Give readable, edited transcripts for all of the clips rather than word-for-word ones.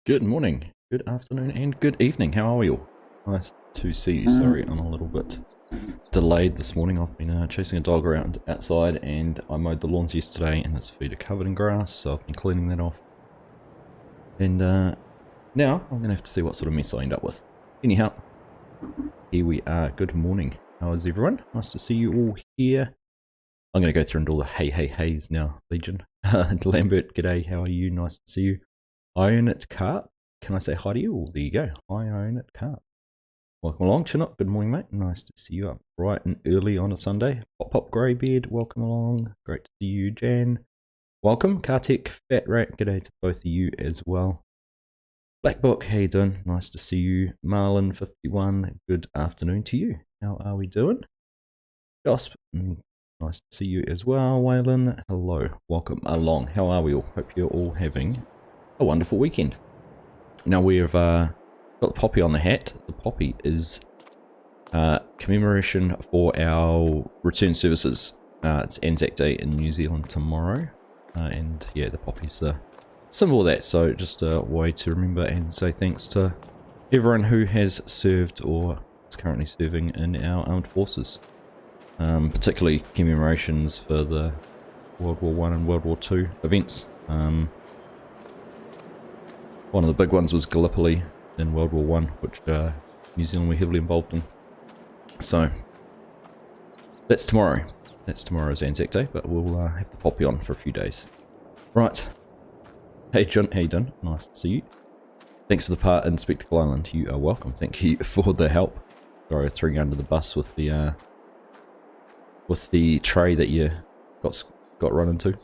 Good morning, good afternoon, and good evening. How are you all? Nice to see you. Sorry, I'm a little bit delayed this morning. I've been chasing a dog around outside, and I mowed the lawns yesterday, and its feet are covered in grass, so I've been cleaning that off. And now I'm going to have to see what sort of mess I end up with. Anyhow, here we are. Good morning. How is everyone? Nice to see you all here. I'm going to go through and do all the hey now, Legion. Lambert, g'day. How are you? Nice to see you. I own it, Carp. Can I say hi to you? Well, there you go. I own it, Carp. Welcome along, Chinook. Good morning, mate. Nice to see you up bright and early on a Sunday. Pop Greybeard, welcome along. Great to see you, Jan. Welcome, Kartik, Fat Rat. G'day to both of you as well. Black Book, how you doing? Nice to see you. Marlin51, good afternoon to you. How are we doing? Josp, nice to see you as well. Waylon, hello. Welcome along. How are we all? Hope you're all having a wonderful weekend. Now we've got the poppy on the hat. The poppy is commemoration for our return services. It's Anzac Day in New Zealand tomorrow, and yeah, the poppy's the symbol of that. So just a way to remember and say thanks to everyone who has served or is currently serving in our armed forces. Particularly commemorations for the World War I and World War II events. One of the big ones was Gallipoli in World War I, which New Zealand were heavily involved in. So, that's tomorrow. That's tomorrow's Anzac Day, but we'll have the poppy on for a few days. Right. Hey John, how you doing? Nice to see you. Thanks for the part in Spectacle Island. You are welcome. Thank you for the help. Sorry, I threw you under the bus with the tray that you got run into.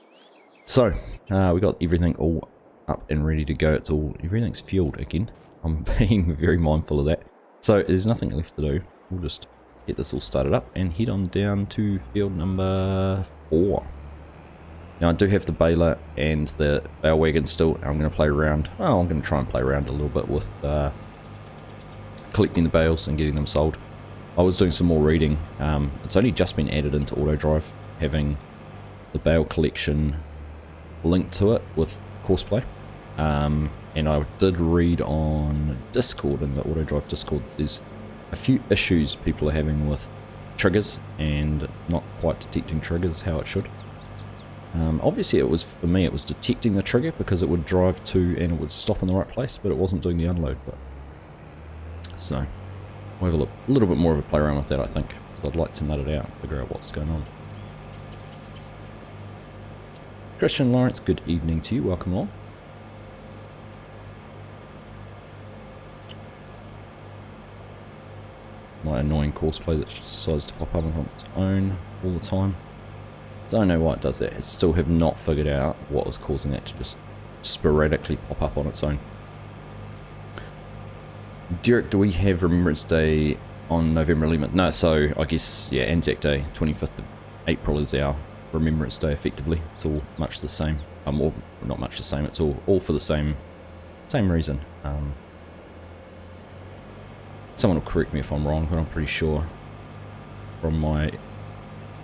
So, we got everything all up and ready to go. Everything's fueled again. I'm being very mindful of that. So there's nothing left to do. We'll just get this all started up and head on down to field number 4. Now I do have the baler and the bale wagon still. I'm going to play around. Well, I'm going to try and play around a little bit with collecting the bales and getting them sold. I was doing some more reading. It's only just been added into AutoDrive, having the bale collection linked to it with courseplay. And I did read on Discord, in the AutoDrive Discord, there's a few issues people are having with triggers and not quite detecting triggers how it should. Obviously for me it was detecting the trigger because it would drive to and it would stop in the right place, but it wasn't doing the unload bit. So we'll have a little bit more of a play around with that, I think, so I'd like to nut it out and figure out what's going on. Christian Lawrence, good evening to you, welcome along. My annoying courseplay that just decides to pop up on its own all the time. Don't know why it does that. I still have not figured out what was causing that to just sporadically pop up on its own. Derek, do we have Remembrance Day on November 11th? No, so I guess, yeah, Anzac Day, 25th of April is our Remembrance Day effectively. It's all much the same. Or not much the same, it's all for the same reason. Someone will correct me if I'm wrong, but I'm pretty sure from my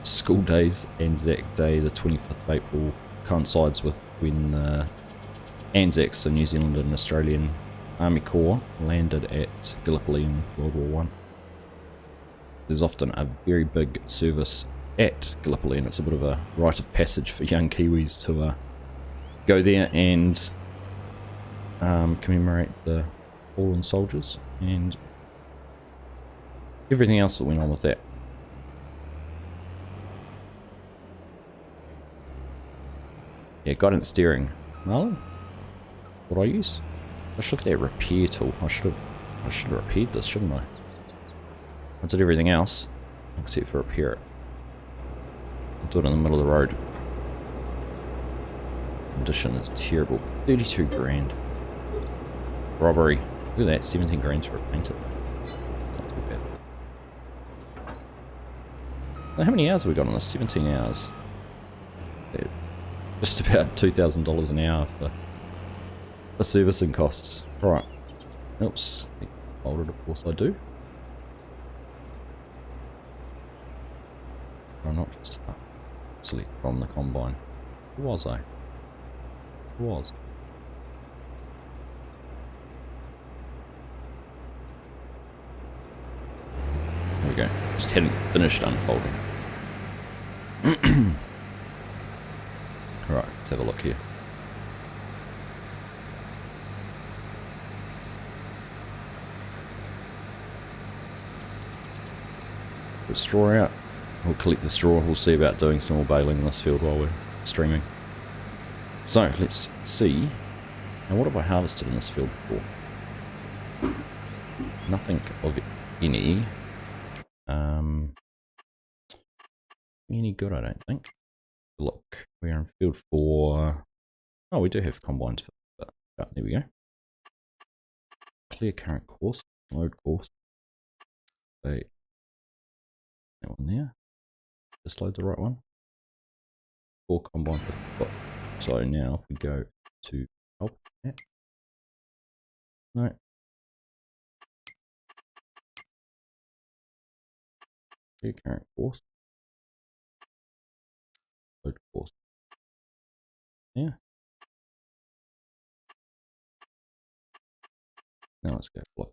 school days, Anzac Day, the 25th of April, coincides with when Anzacs, so New Zealand and Australian Army Corps, landed at Gallipoli in World War I. There's often a very big service at Gallipoli, and it's a bit of a rite of passage for young Kiwis to go there and commemorate the fallen soldiers and everything else that went on with that. Yeah, guidance steering. Marlon? What do I use? I should look at that repair tool. I should have repaired this, shouldn't I? I did everything else except for repair it. I'll do it in the middle of the road. Condition is terrible. 32 grand. Robbery. Look at that, 17 grand for a painter. It's not too bad. Now, how many hours have we got on this? 17 hours. Just about $2,000 an hour for servicing costs. Right. Oops. Folded, of course I do. I'm not just select from the combine. Who was I? Who was? we go. Just hadn't finished unfolding. Alright, let's have a look here. Put straw out. We'll collect the straw. We'll see about doing some more baling in this field while we're streaming. So, let's see. Now, what have I harvested in this field before? Nothing of any. Any good, I don't think. Look, we're in field 4. Oh, we do have combines for that. Oh, there we go. Clear current course. Load course. So, that one there. Just load the right one. 4 combine for foot. So now if we go to help. Yeah. No. Clear current course. Load course. Yeah. Now let's go block.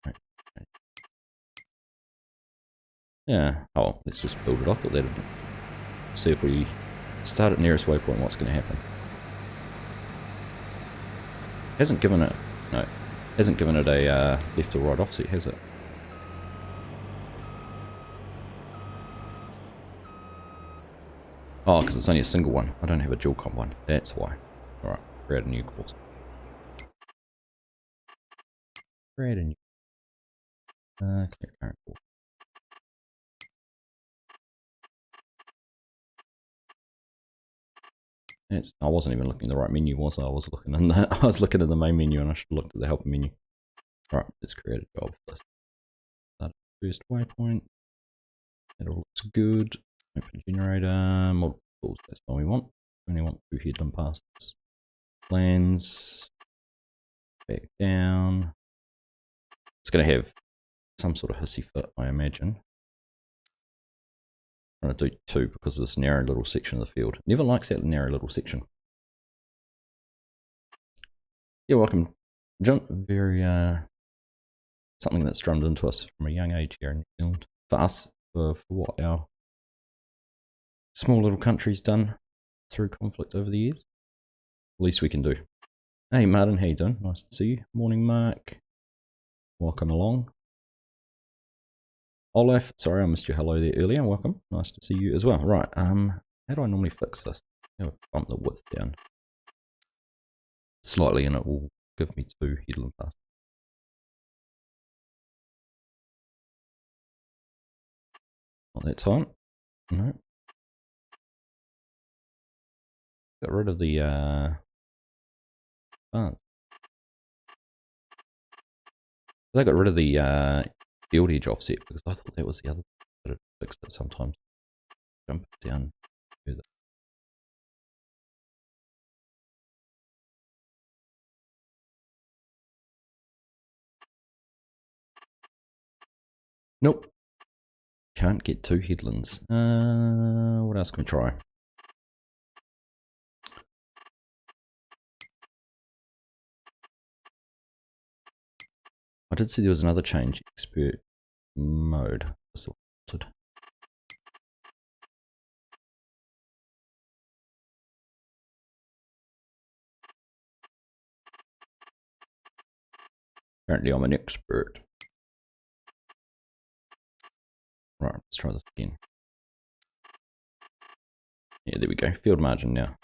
Right. Right. Yeah. Oh, let's just build it. I thought that'd see if we start at nearest waypoint what's going to happen. Hasn't given it. No. Hasn't given it a left or right offset, has it? Oh, because it's only a single one. I don't have a dual combine. That's why. Alright, create a new course. Create a new. Clear current course. I wasn't even looking at the right menu, was I? I was looking in the I was looking at the main menu, and I should have looked at the helper menu. Alright, let's create a job for this. Start first waypoint. That all looks good. Open generator, multiple tools, that's what we want. We only want 2 headland passes. Plans. Back down. It's gonna have some sort of hissy fit, I imagine. I'm going to do 2 because of this narrow little section of the field. Never likes that narrow little section. You're welcome, John. Very, something that's drummed into us from a young age here in New Zealand. For us, for what our small little country's done through conflict over the years. Least we can do. Hey Martin, how you doing? Nice to see you. Morning, Mark. Welcome along. Olaf, sorry I missed your hello there earlier. Welcome. Nice to see you as well. Right, how do I normally fix this? I'm going to bump the width down slightly and it will give me 2 headland passes. Not that time. No. Got rid of the fans. I got rid of the field edge offset because I thought that was the other thing that it fixed it sometimes. Jump it down further. Nope. Can't get 2 headlands. What else can we try? I did see there was another change, expert mode. Apparently I'm an expert. Right, let's try this again. Yeah, there we go. Field margin now.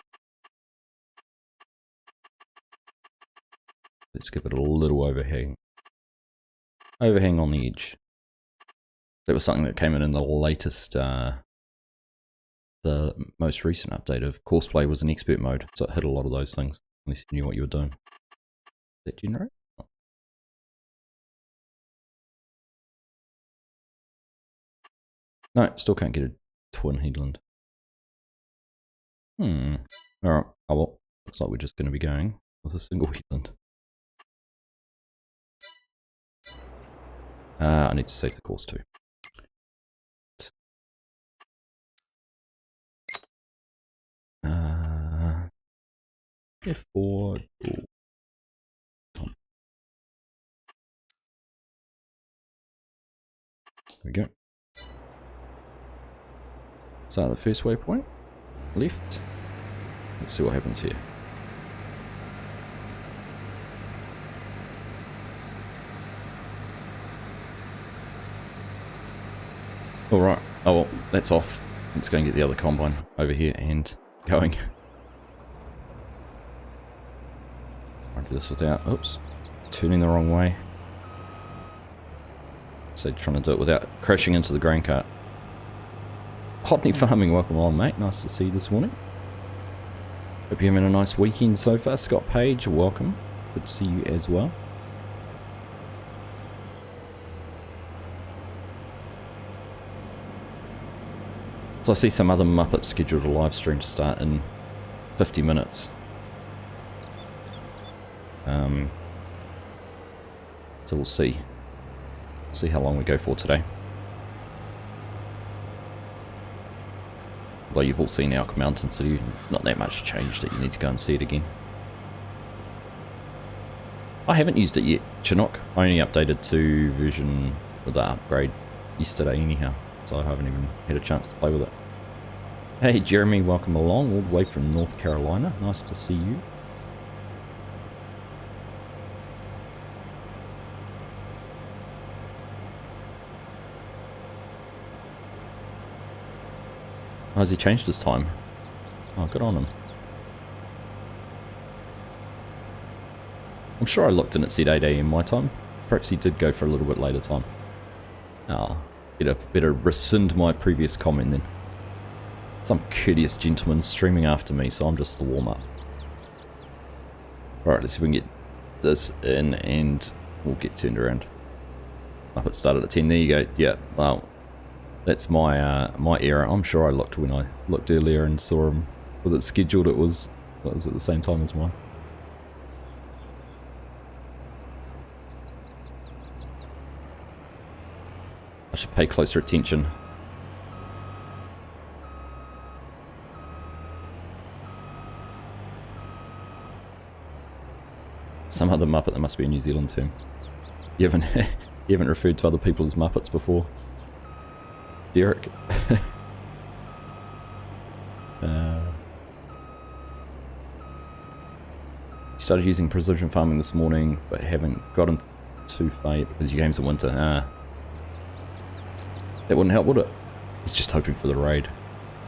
Let's give it a little overhang. Overhang on the edge. That was something that came in the latest, the most recent update of Courseplay was in expert mode, so it hit a lot of those things, unless you knew what you were doing. Did that generate? Oh. No, still can't get a twin headland. Alright, oh well, looks like we're just going to be going with a single headland. I need to save the course too. F4. we go. Start the first waypoint. Left. Let's see what happens here. Alright. Oh well, that's off. Let's go and get the other combine over here and going. I'll do this without, oops, turning the wrong way. So trying to do it without crashing into the grain cart. Hotney Farming, welcome along, mate. Nice to see you this morning. Hope you're having a nice weekend so far. Scott Page, welcome. Good to see you as well. So I see some other Muppets scheduled a live stream to start in 50 minutes. So we'll see. See how long we go for today. Although you've all seen Elk Mountain City, not that much changed that you need to go and see it again. I haven't used it yet, Chinook. I only updated to version with the upgrade yesterday anyhow, so I haven't even had a chance to play with it. Hey Jeremy, welcome along, all the way from North Carolina. Nice to see you. Oh, has he changed his time? Oh, good on him. I'm sure I looked and it said 8 AM my time. Perhaps he did go for a little bit later time. Oh, better rescind my previous comment then. Some courteous gentleman streaming after me, so I'm just the warm-up. Alright, let's see if we can get this in and we'll get turned around. Up it started at 10, there you go. Yeah, well, that's my my error. I'm sure I looked when I looked earlier and saw him with it scheduled. It was at the same time as mine. I should pay closer attention. Some other Muppet that must be a New Zealand term. You haven't referred to other people as Muppets before, Derek? Started using precision farming this morning, but haven't gotten too far yet because your game's in winter. That wouldn't help, would it? He's just hoping for the raid.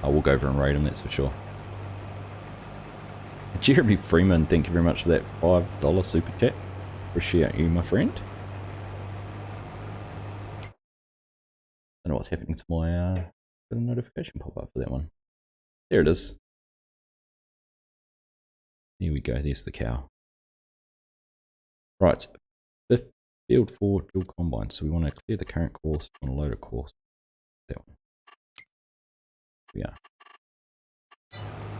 We'll go over and raid him, that's for sure. Jeremy Freeman, thank you very much for that $5 super chat. Appreciate you, my friend. Don't know what's happening to my got a notification pop up for that one. There it is. Here we go, there's the cow. Right, the field for dual combine. So we want to clear the current course, we want to load a course. That one. Yeah.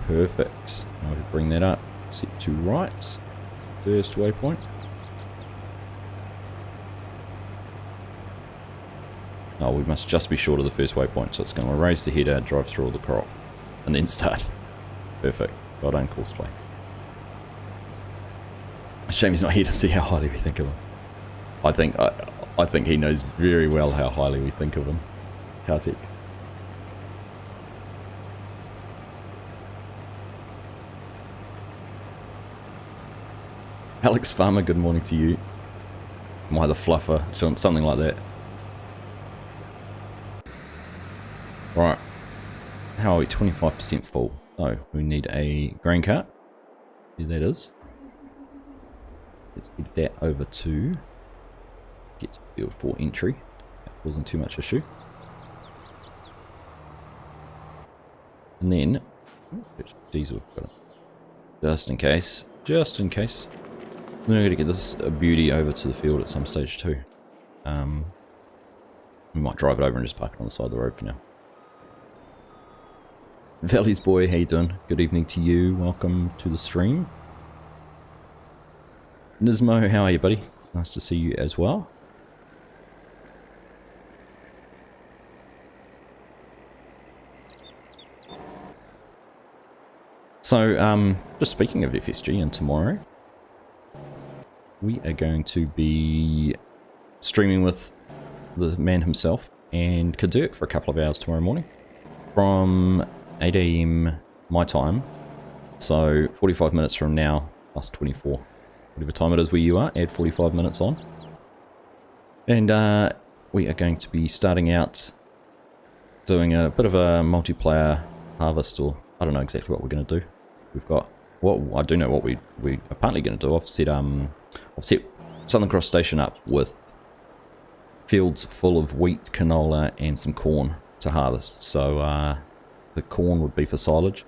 Perfect. Now to bring that up, set to right. First waypoint. Oh, we must just be short of the first waypoint, so it's going to erase the header, drive through all the crop, and then start. Perfect. Well done, Courseplay. Shame he's not here to see how highly we think of him. I think he knows very well how highly we think of him. Kartik. Alex Farmer, good morning to you. Am I the fluffer? Something like that. Right. How are we? 25% full. So, we need a grain cart. Here that is. Let's get that over to get to field 4 entry. That wasn't too much issue. And then, diesel, got it. Just in case. Just in case. Then we're going to get this beauty over to the field at some stage too. We might drive it over and just park it on the side of the road for now. Valley's boy, how you doing? Good evening to you. Welcome to the stream. Nismo, how are you, buddy? Nice to see you as well. So, just speaking of FSG and tomorrow, we are going to be streaming with the man himself, and Kaduk for a couple of hours tomorrow morning from 8 AM my time, so 45 minutes from now plus 24, whatever time it is where you are, add 45 minutes on. And we are going to be starting out doing a bit of a multiplayer harvest, or I don't know exactly what we're going to do. We've got, well, I do know what we are partly going to do. I've set Southern Cross Station up with fields full of wheat, canola and some corn to harvest. So the corn would be for silage,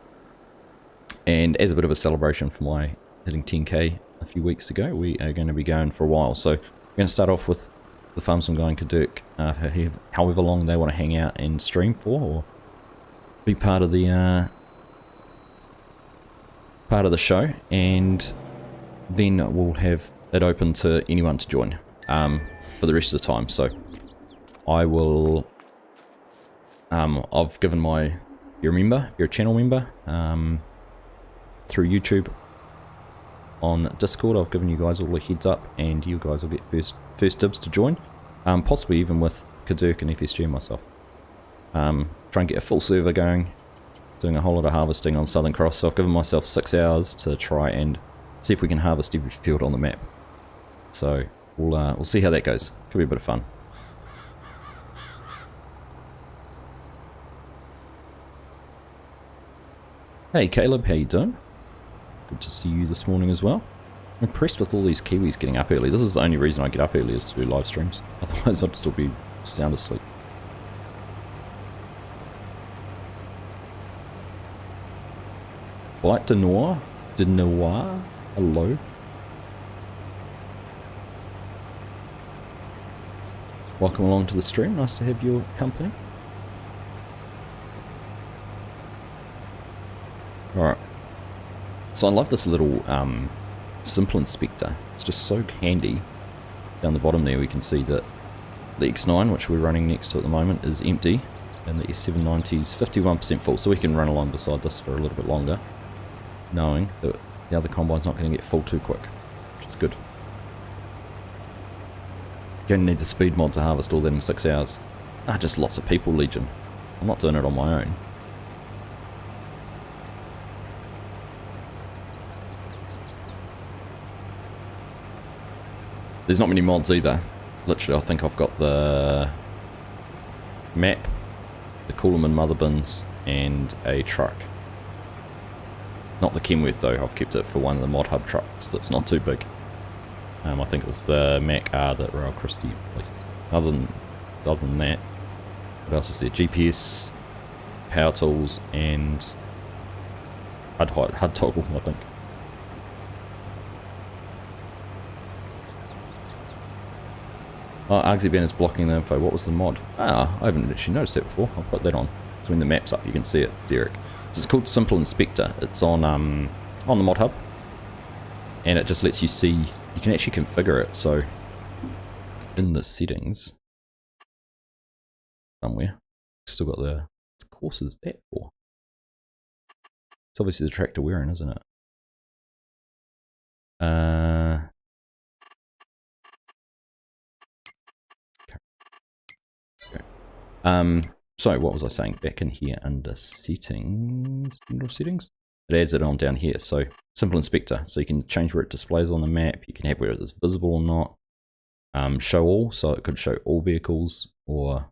and as a bit of a celebration for my hitting 10k a few weeks ago, we are going to be going for a while. So we're going to start off with the farmsome guy in Kaduk, however long they want to hang out and stream for, or be part of the show, and then we'll have it open to anyone to join for the rest of the time. So I will, I've given my, if you're a channel member through YouTube on Discord, I've given you guys all a heads up, and you guys will get first dibs to join, possibly even with Kaduk and FSG and myself. Try and get a full server going, doing a whole lot of harvesting on Southern Cross. So I've given myself 6 hours to try and see if we can harvest every field on the map. So we'll see how that goes. Could be a bit of fun. Hey Caleb, how you doing? Good to see you this morning as well. I'm impressed with all these Kiwis getting up early. This is the only reason I get up early, is to do live streams. Otherwise I'd still be sound asleep. Flight de Noir, hello. Welcome along to the stream, nice to have your company. Alright. So I love this little simple inspector. It's just so handy. Down the bottom there we can see that the X9, which we're running next to at the moment, is empty, and the S790 is 51% full, so we can run along beside this for a little bit longer, knowing that the other combine's not going to get full too quick, which is good. Going to need the speed mod to harvest all that in 6 hours. Just lots of people, Legion. I'm not doing it on my own. There's not many mods either. Literally, I think I've got the map, the Coolman mother bins, and a truck. Not the Kenworth though, I've kept it for one of the mod hub trucks that's not too big. I think it was the Mac R that Royal Christie replaced. Other than that, what else is there? GPS, power tools, and HUD toggle, I think. Oh, Argsy Ben is blocking the info. What was the mod? I haven't actually noticed that before. I'll put that on. So when the map's up, you can see it, Derek. So it's called Simple Inspector. It's on the mod hub, and it just lets you see. You can actually configure it. So in the settings somewhere, still got the course is that for? It's obviously the tractor we're in, isn't it? So what was I saying? Back in here under settings, general settings, it adds it on down here. So Simple Inspector, so you can change where it displays on the map. You can have whether it's visible or not. Show all, so it could show all vehicles, or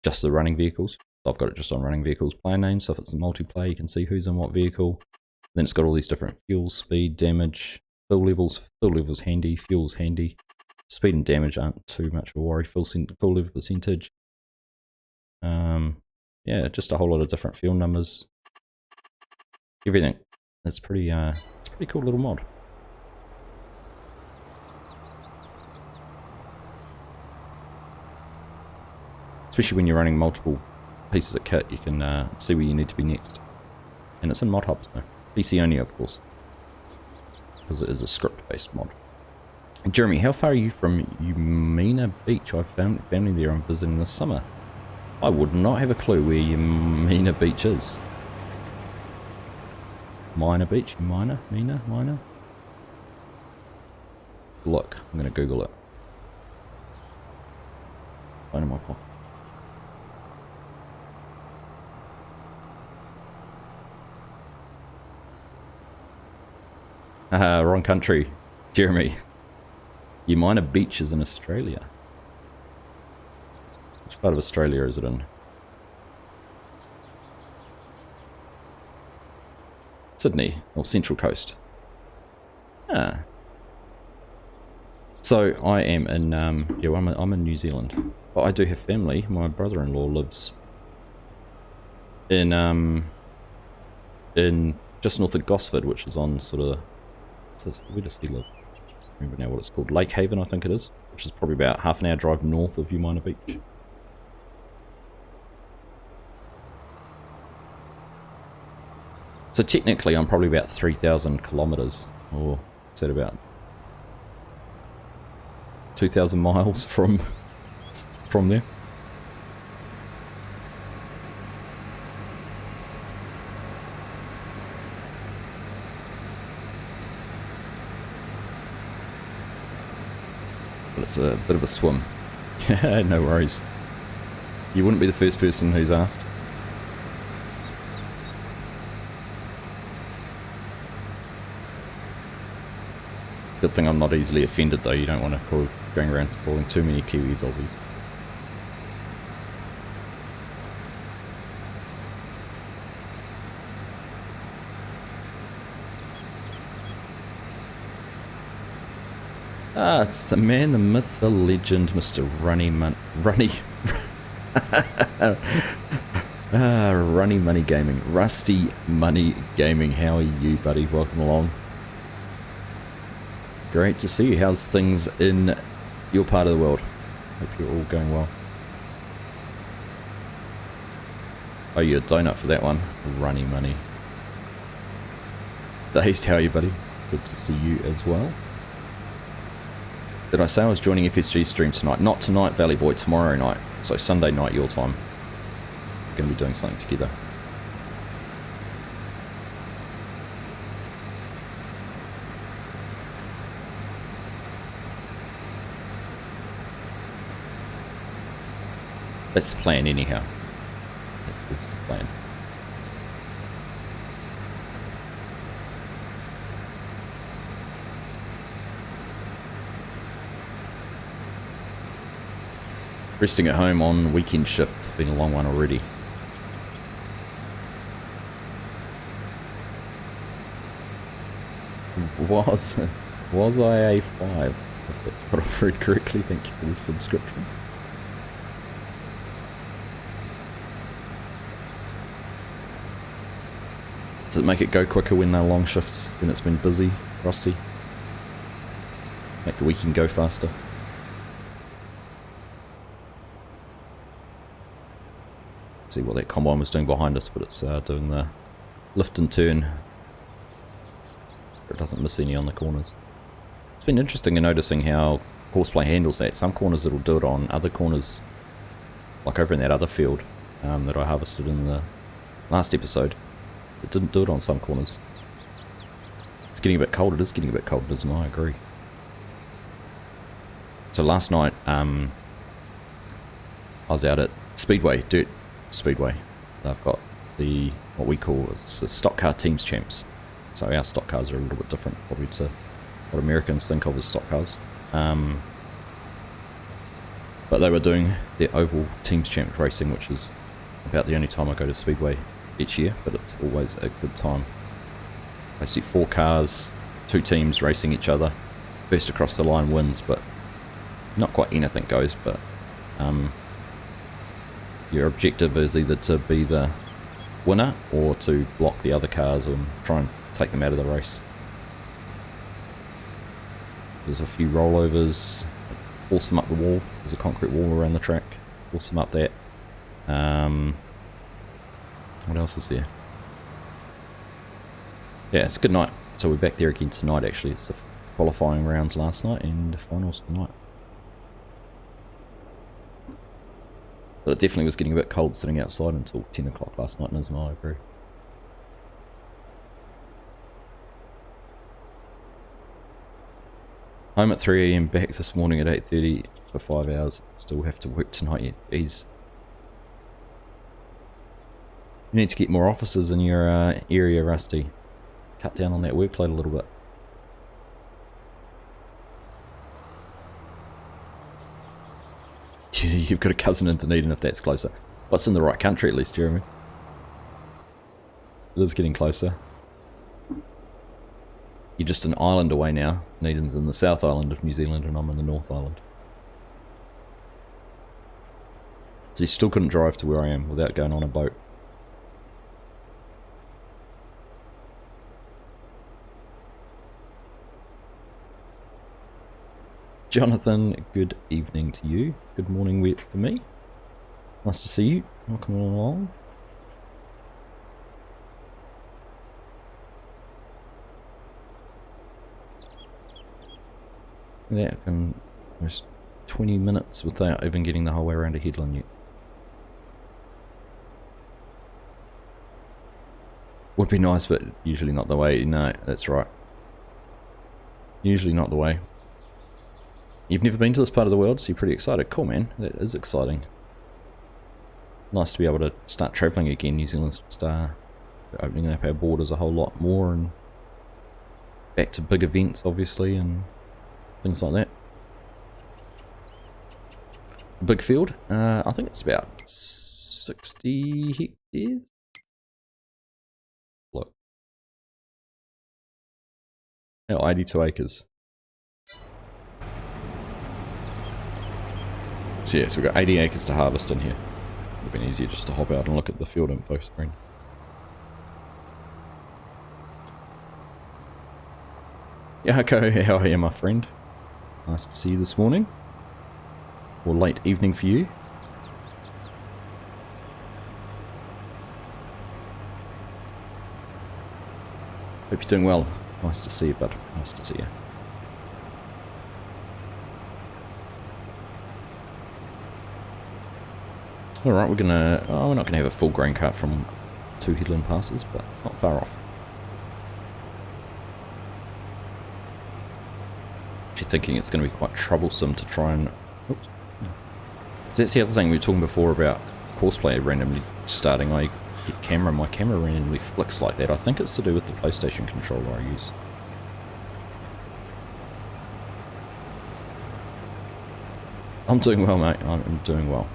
just the running vehicles. So I've got it just on running vehicles player names. So if it's a multiplayer, you can see who's in what vehicle. Then it's got all these different fuel, speed, damage, fuel levels. Fuel levels handy, fuel's handy. Speed and damage aren't too much of a worry. Full level percentage. Yeah, just a whole lot of different fuel numbers. Everything. It's a pretty cool little mod. Especially when you're running multiple pieces of kit, you can see where you need to be next. And it's in mod hub, so PC only, of course, because it is a script-based mod. Jeremy, how far are you from Umina Beach? I've found family there I'm visiting this summer. I would not have a clue where Umina Beach is. Mina Beach? Mina? Look, I'm going to Google it. Phone in my pocket. Wrong country. Jeremy. Umina Beach is in Australia. Which part of Australia is it in? Sydney, or Central Coast. Ah. So I am in, yeah, I'm in New Zealand. But I do have family. My brother-in-law lives in just north of Gosford, which is on sort of, where does he live? I don't remember now what it's called. Lake Haven, I think it is, which is probably about half an hour drive north of Umina Beach. So technically I'm probably about 3,000 kilometers, or is that about 2,000 miles from there? But it's a bit of a swim. Yeah, no worries. You wouldn't be the first person who's asked. Good thing I'm not easily offended though, you don't want to call going around calling too many Kiwis Aussies. Ah, it's the man, the myth, the legend, Mr. Runny Money Gaming. Rusty Money Gaming, how are you, buddy? Welcome along. Great to see you. How's things in your part of the world? Hope you're all going well. Oh, you're a donut for that one. Runny Money. Dazed, how are you, buddy? Good to see you as well. Did I say I was joining FSG stream tonight? Not tonight, Valley Boy, tomorrow night. So Sunday night your time. We're going to be doing something together. That's the plan anyhow. That is the plan. Resting at home on weekend shift. Been a long one already. Was I A5? If that's what I've read correctly. Thank you for the subscription. Does it make it go quicker when they're long shifts, when it's been busy, Rusty? Make the weekend go faster? See what that combine was doing behind us, but it's doing the lift and turn. It doesn't miss any on the corners. It's been interesting in noticing how Horseplay handles that. Some corners it'll do it on, other corners, like over in that other field that I harvested in the last episode, it didn't do it on some corners. It's getting a bit cold. It is getting a bit cold, isn't it? I agree. So last night I was out at Speedway, Dirt Speedway. They've got the, what we call the stock car teams champs. So our stock cars are a little bit different probably to what Americans think of as stock cars. But they were doing their oval teams champ racing, which is about the only time I go to Speedway each year, but it's always a good time. I see 4 cars, 2 teams racing each other. First across the line wins, but not quite anything goes, but your objective is either to be the winner or to block the other cars and try and take them out of the race. There's a few rollovers, force them up the wall. There's a concrete wall around the track, force them up that. What else is there? Yeah, it's a good night. So we're back there again tonight actually. It's the qualifying rounds last night and finals tonight. But it definitely was getting a bit cold sitting outside until 10 o'clock last night in Ismail, I agree. Home at 3 AM, back this morning at 8:30 for 5 hours. Still have to work tonight yet. Jeez. You need to get more officers in your area, Rusty. Cut down on that workload a little bit. You've got a cousin in Dunedin if that's closer. What's in the right country at least, Jeremy? It is getting closer. You're just an island away now. Dunedin's in the South Island of New Zealand and I'm in the North Island. So you still couldn't drive to where I am without going on a boat. Jonathan, good evening to you. Good morning for me. Nice to see you. Welcome along. Yeah, I can almost 20 minutes without even getting the whole way around to Headland yet. Would be nice, but usually not the way. No, that's right. Usually not the way. You've never been to this part of the world, so you're pretty excited. Cool, man. That is exciting. Nice to be able to start travelling again. New Zealand's start opening up our borders a whole lot more and back to big events, obviously, and things like that. Big field. I think it's about 60 hectares. Look. Oh, 82 acres. So yeah, so we've got 80 acres to harvest in here. It would have been easier just to hop out and look at the field info screen. Yako, how are you, my friend? Nice to see you this morning. Or late evening for you. Hope you're doing well. Nice to see you, bud. Nice to see you. Alright, we're not gonna have a full grain cart from 2 headland passes, but not far off. Actually thinking it's gonna be quite troublesome to try and... Oops. So that's the other thing we were talking before about courseplay randomly starting. I get camera, my camera randomly flicks like that. I think it's to do with the PlayStation controller I use. I'm doing well, mate. I'm doing well.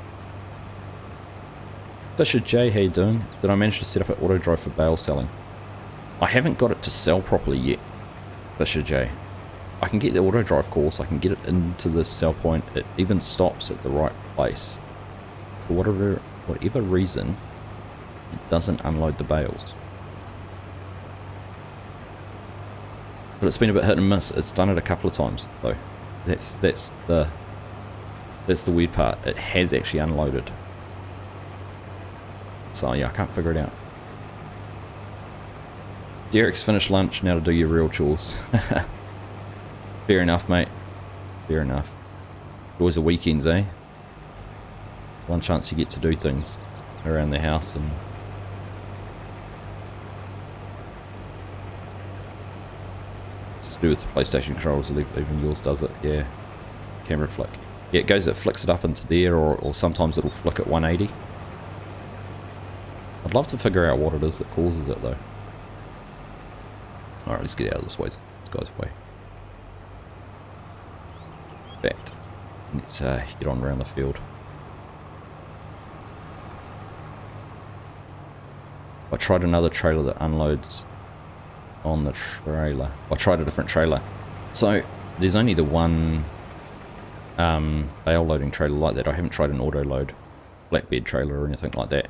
Fisher J, how you doing? Did I manage to set up an auto drive for Bale selling? I haven't got it to sell properly yet, Fisher J. I can get the auto drive course, I can get it into the sell point, it even stops at the right place. For whatever reason, it doesn't unload the bales. But it's been a bit hit and miss. It's done it a couple of times though. That's the weird part. It has actually unloaded. So yeah, I can't figure it out. Derek's finished lunch, now to do your real chores. Fair enough, mate. Fair enough. Always the weekends, eh? One chance you get to do things around the house and... It's to do with the PlayStation controls, even yours does it, yeah. Camera flick. Yeah, it flicks it up into there, or sometimes it'll flick at 180. I'd love to figure out what it is that causes it though. Alright, let's get out of this guy's way. In fact, let's get on around the field. I tried another trailer that unloads on the trailer. I tried a different trailer. So, there's only the one bale loading trailer like that. I haven't tried an auto load flatbed trailer or anything like that.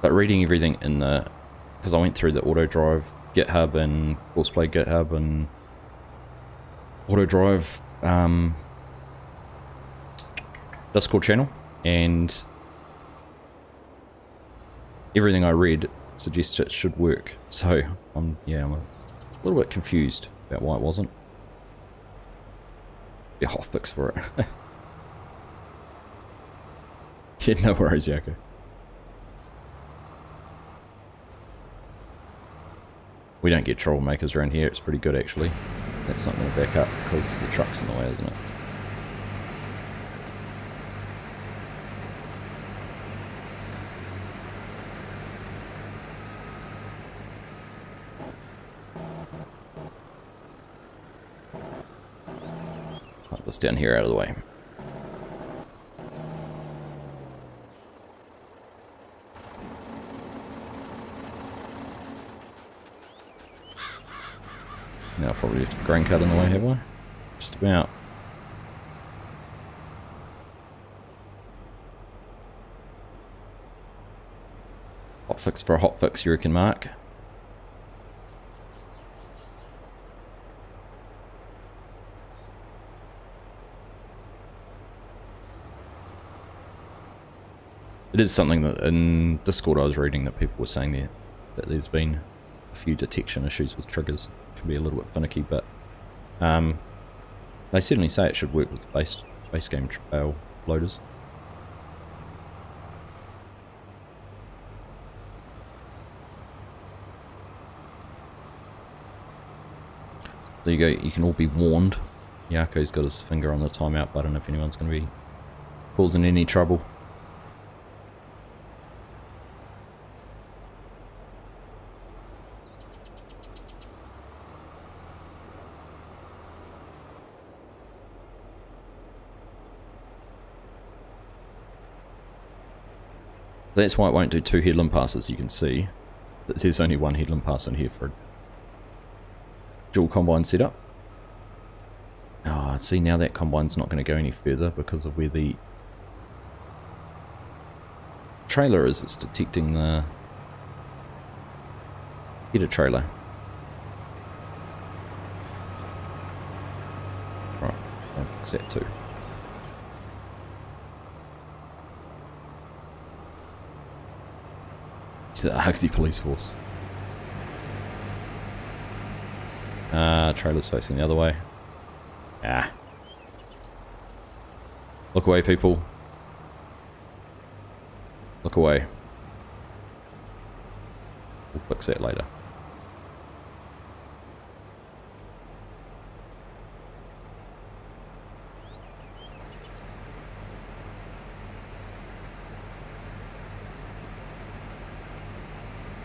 But reading everything in the, because I went through the auto drive GitHub and Courseplay GitHub and auto drive Discord channel, and everything I read suggests it should work. So I'm a little bit confused about why it wasn't. Be a hot fix for it. Yeah, no worries, Yako. We don't get troublemakers around here, it's pretty good actually. That's not going to back up because the truck's in the way, isn't it? Put this down here out of the way. Now I'll probably left the grain cart in the way, have I? Just about. Hot fix for a hot fix, you reckon, Mark? It is something that in Discord I was reading that people were saying there that there's been a few detection issues with triggers. It can be a little bit finicky, but they certainly say it should work with base game Bale loaders. There you go, you can all be warned. Yako's got his finger on the timeout button if anyone's going to be causing any trouble. That's why it won't do 2 headland passes. You can see that there's only 1 headland pass in here for a dual combine setup. Oh, see, now that combine's not going to go any further because of where the trailer is. It's detecting the header trailer. Right, I'll fix that too. It's the Argsy police force. Trailer's facing the other way. Ah. Look away, people. Look away. We'll fix that later.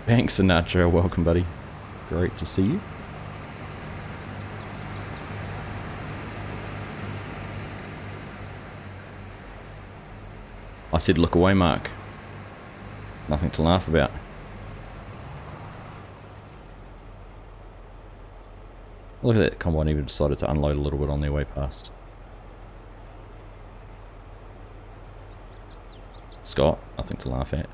Thanks, Sinatra. Welcome, buddy. Great to see you. I said look away, Mark. Nothing to laugh about. Look at that, combine even decided to unload a little bit on their way past. Scott, nothing to laugh at.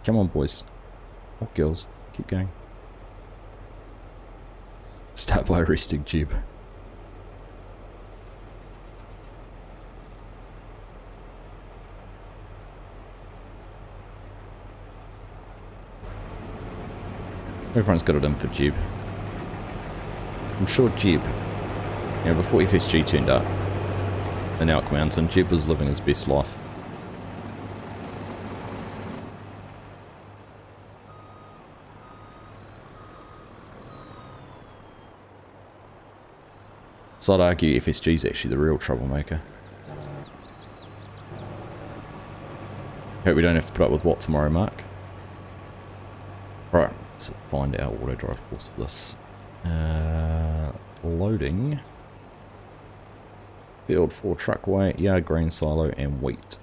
Come on, boys. Or girls. Keep going. Start by arresting Jib. Everyone's got it in for Jib. I'm sure Jib, you know, before FSG turned up in Elk Mountain, Jib was living his best life. So I'd argue FSG's actually the real troublemaker. Hope we don't have to put up with what tomorrow, Mark? Right, let's find our auto drive course for this. Loading. Field 4 truckway, yard grain silo and wheat.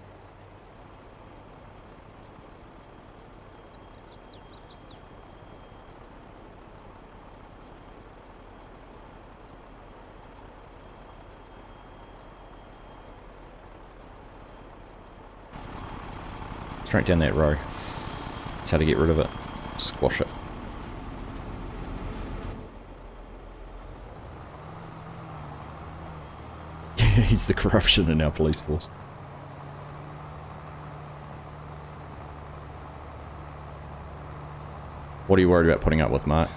Straight down that row. That's how to get rid of it. Squash it. He's the corruption in our police force. What are you worried about putting up with, Mark?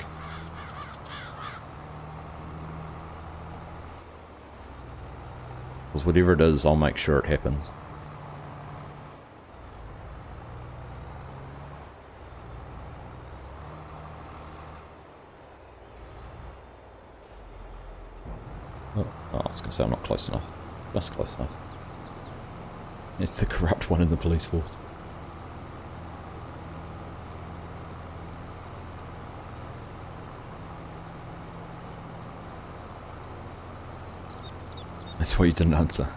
Because whatever it is, I'll make sure it happens. I was going to say I'm not close enough. Just close enough. It's the corrupt one in the police force. That's why you didn't answer.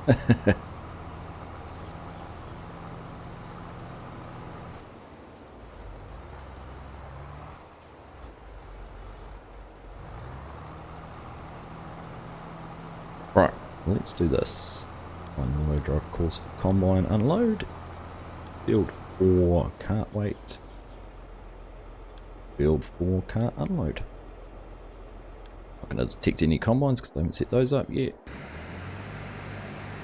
Right, let's do this. One-way drive course for combine unload. Field 4 cart weight. Field 4 cart unload. Not going to detect any combines because I haven't set those up yet.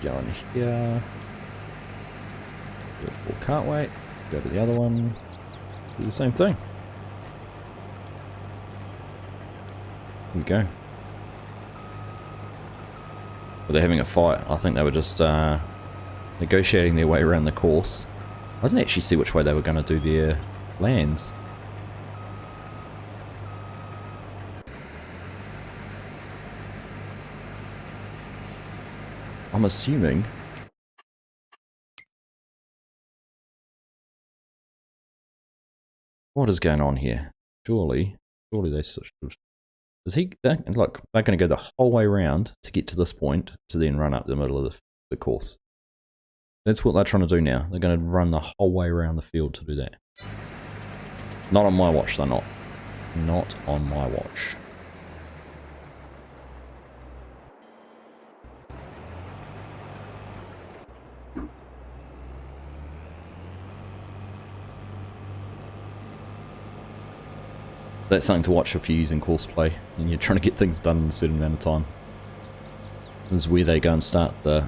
Go in here. Field 4 cart weight. Go to the other one. Do the same thing. Here we go. But they're having a fight. I think they were just negotiating their way around the course. I didn't actually see which way they were going to do their lands. I'm assuming... What is going on here? Surely they switched. Is he... Look, they're going to go the whole way around to get to this point, to then run up the middle of the course. That's what they're trying to do now. They're going to run the whole way around the field to do that. Not on my watch, they're not. Not on my watch. That's something to watch if you're using course play and you're trying to get things done in a certain amount of time. This is where they go and start the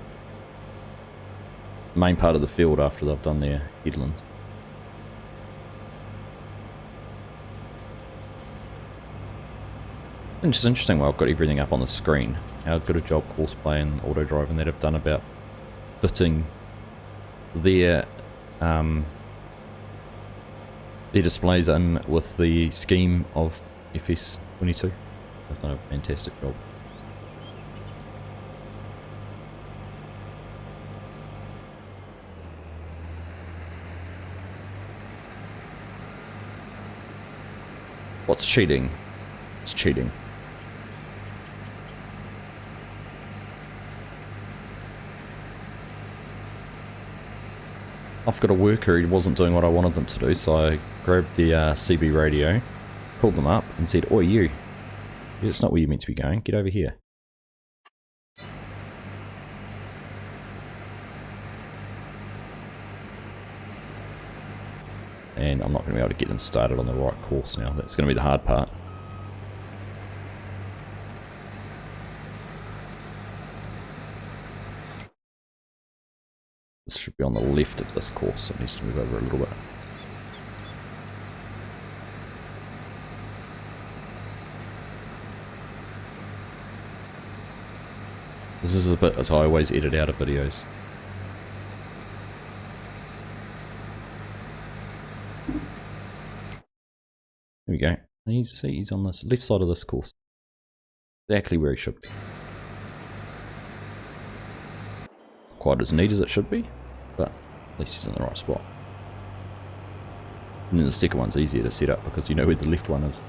main part of the field after they've done their headlands. It's just interesting why I've got everything up on the screen. How good a job course play and auto driving that have done about fitting their displays in with the scheme of FS22. They've done a fantastic job. What's cheating? It's cheating. I've got a worker, he wasn't doing what I wanted them to do, so I grabbed the CB radio, called them up and said, "Oi you, it's not where you're meant to be going, get over here." And I'm not going to be able to get them started on the right course now, that's going to be the hard part. This should be on the left of this course, so it needs to move over a little bit. This is a bit as I always edit out of videos. There we go. And you see he's on this left side of this course. Exactly where he should be. Quite as neat as it should be, but at least he's in the right spot. And then the second one's easier to set up because you know where the left one is.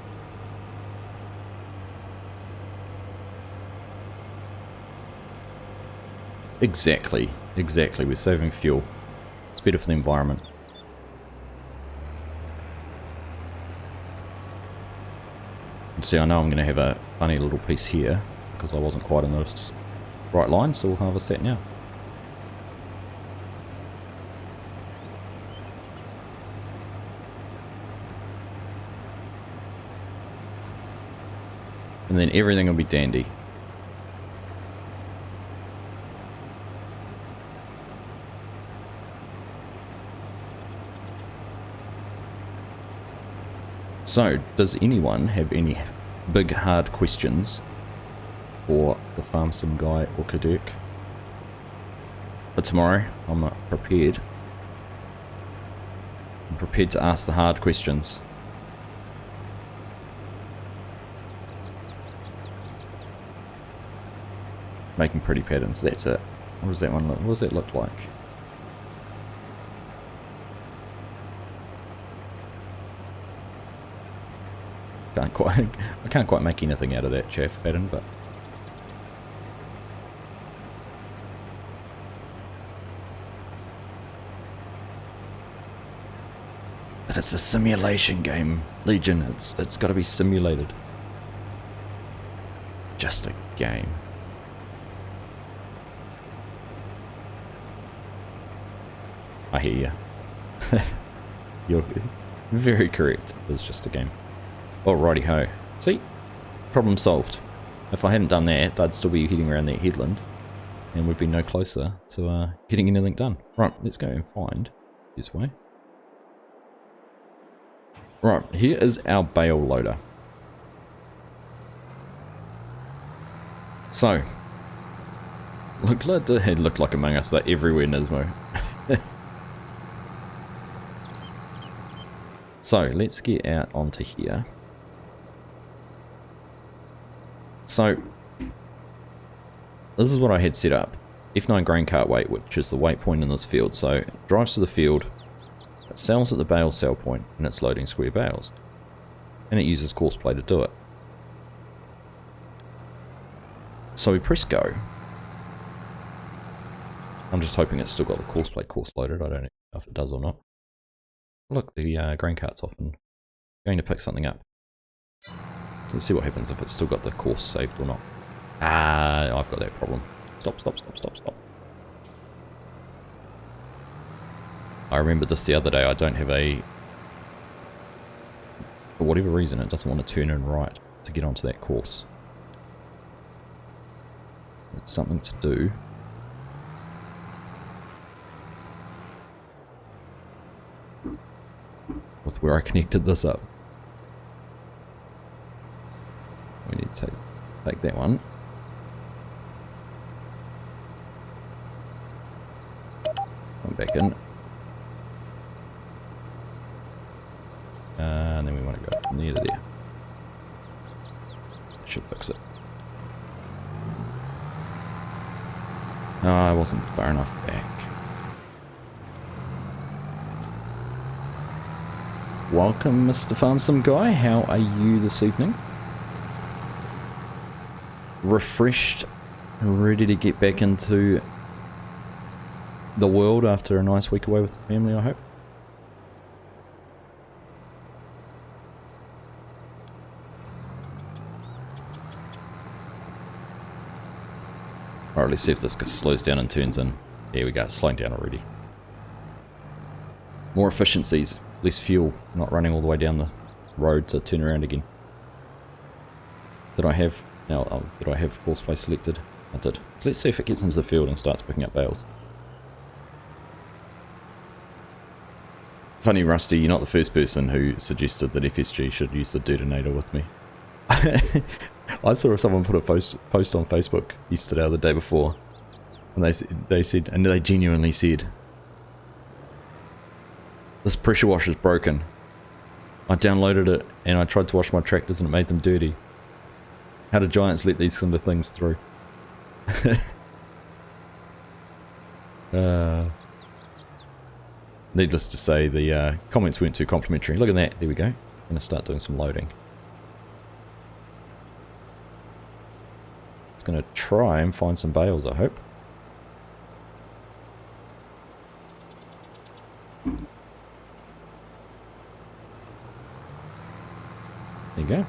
Exactly, we're saving fuel. It's better for the environment. And see, I know I'm going to have a funny little piece here because I wasn't quite in this right line, so we'll harvest that now. And then everything will be dandy. So, does anyone have any big hard questions for the farm sim guy or Kaduk? For tomorrow, I'm prepared. I'm prepared to ask the hard questions. Making pretty patterns, that's it. What does that one look, what does that look like? I can't quite make anything out of that chaff pattern, but it's a simulation game, Legion. It's got to be simulated. Just a game. I hear you. You're very correct. It's just a game. Alrighty ho. See? Problem solved. If I hadn't done that, I'd still be heading around that headland, and we'd be no closer to getting anything done. Right, let's go and find this way. Right, here is our bale loader. So, looked like Among Us, they're everywhere, Nismo. So, let's get out onto here. So, this is what I had set up. F9 grain cart weight, which is the weight point in this field. So, it drives to the field, it sells at the bale sell point, and it's loading square bales. And it uses course play to do it. So we press go. I'm just hoping it's still got the course play course loaded. I don't know if it does or not. Look, the grain cart's off and going to pick something up. Let's see what happens if it's still got the course saved or not. Ah, I've got that problem. Stop, stop, stop, stop, stop. I remembered this the other day. I don't have a... For whatever reason, it doesn't want to turn in right to get onto that course. It's something to do. With where I connected this up. We need to take that one. Come back in. And then we want to go from there to there. Should fix it. Oh, I wasn't far enough back. Welcome, Mr. Farmsome Guy. How are you this evening? Refreshed, ready to get back into the world after a nice week away with the family, I hope. Alright, let's see if this slows down and turns in. There we go, it's slowing down already. More efficiencies, less fuel, not running all the way down the road to turn around again. Did I have... Now, did I have course play selected? I did. So let's see if it gets into the field and starts picking up bales. Funny, Rusty, you're not the first person who suggested that FSG should use the detonator with me. I saw someone put a post on Facebook yesterday or the day before, and they said, and they genuinely said, this pressure washer's broken. I downloaded it and I tried to wash my tractors and it made them dirty. How do giants let these kind of things through? Needless to say, the comments weren't too complimentary. Look at that, there we go. Gonna start doing some loading. It's gonna try and find some bales, I hope. There you go.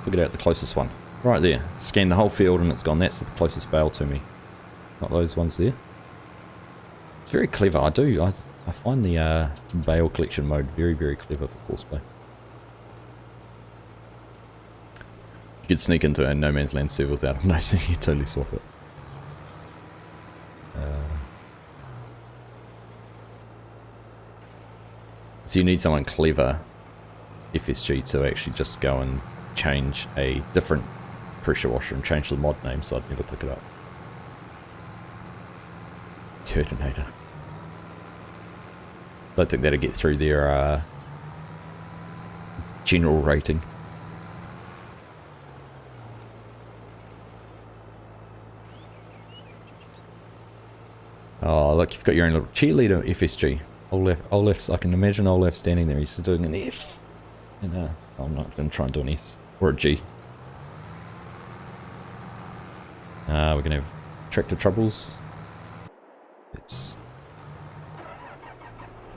Figured out the closest one. Right there. Scanned the whole field and it's gone. That's the closest bale to me. Not those ones there. It's very clever. I find the bale collection mode very, very clever for course play. You could sneak into a No Man's Land server without him noticing. You totally swap it. So you need someone clever, FSG, to actually just go and change a different pressure washer and change the mod name, so I'd never pick it up. Turtonator. Don't think that'd get through their general rating. look, you've got your own little cheerleader, FSG. Olaf's, I can imagine Olaf standing there. He's doing an F. And I'm not going to try and do an S. Or a G. We're going to have tractor troubles. Let's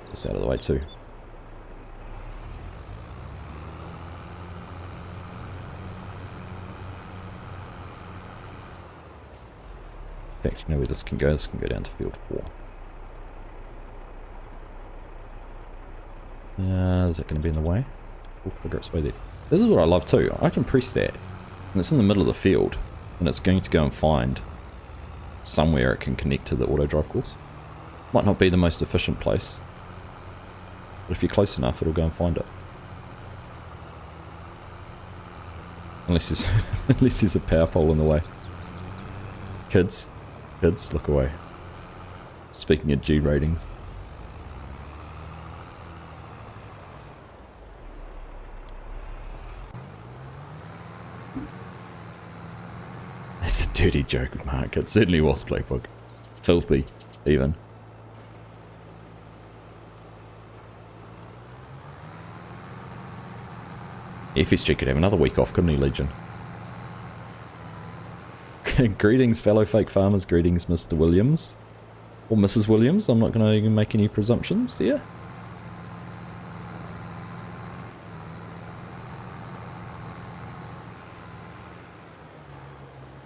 get this out of the way too. In fact, you know where this can go? This can go down to field 4. Is it going to be in the way? We'll figure its way there. This is what I love too. I can press that, and it's in the middle of the field, and it's going to go and find somewhere it can connect to the auto drive course. Might not be the most efficient place, but if you're close enough, it'll go and find it. Unless there's a power pole in the way. Kids, look away. Speaking of G ratings. It's a dirty joke, Mark. It certainly was, Blackbook. Filthy, even. FSG could have another week off, couldn't he, Legion? Greetings, fellow fake farmers. Greetings, Mr. Williams. Or Mrs. Williams. I'm not going to make any presumptions there.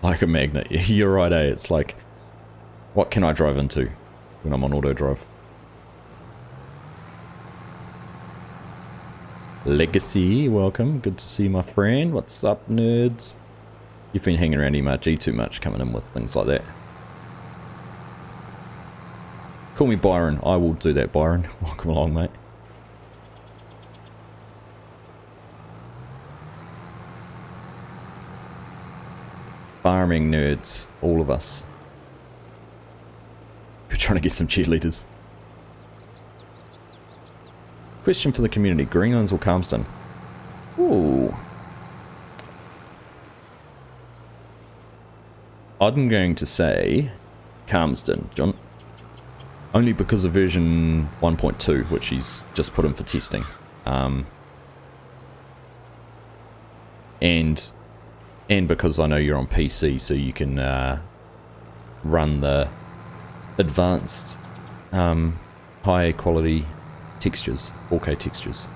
Like a magnet. You're right, eh? It's like, what can I drive into when I'm on auto drive? Legacy, welcome. Good to see you, my friend. What's up, nerds? You've been hanging around MRG too much, coming in with things like that. Call me Byron. I will do that, Byron. Welcome along, mate. Farming nerds, all of us. We're trying to get some cheerleaders. Question for the community: Greenlands or Calmsden? Ooh. I'm going to say Calmsden, John. Only because of version 1.2, which he's just put in for testing. And because I know you're on PC, so you can run the advanced high quality textures, 4K textures.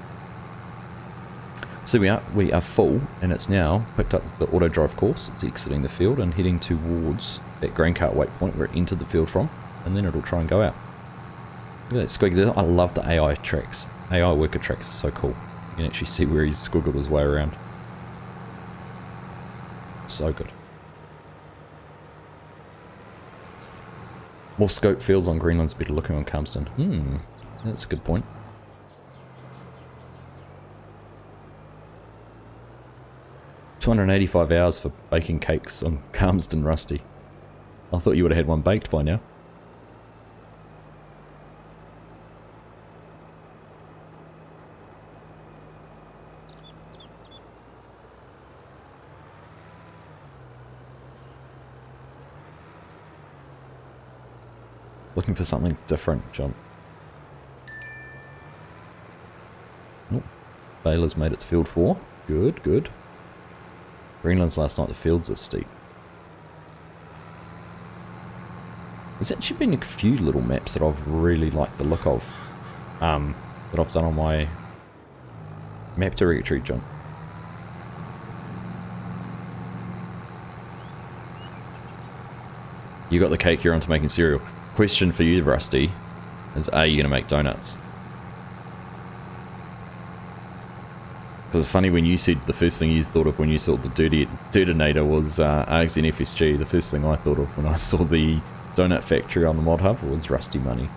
So we are full, and it's now picked up the auto drive course. It's exiting the field and heading towards that grain cart waypoint where it entered the field from, and then it'll try and go out. Look at that squiggle. I love the AI tracks. AI worker tracks are so cool. You can actually see where he's squiggled his way around. So good. More scope fields on Greenland's better looking on Calmsden. That's a good point. $285 hours for baking cakes on Calmsden, Rusty. I thought you would have had one baked by now. Looking for something different, John. Oh, Bale has made its field 4. Good, good. Greenland's last night, the fields are steep. There's actually been a few little maps that I've really liked the look of. That I've done on my map directory, John. You got the cake, you're onto making cereal. Question for you, Rusty, is are you going to make donuts? Because it's funny, when you said the first thing you thought of when you saw the Dirtinator was Argsy and FSG, the first thing I thought of when I saw the donut factory on the mod hub was Rusty Money.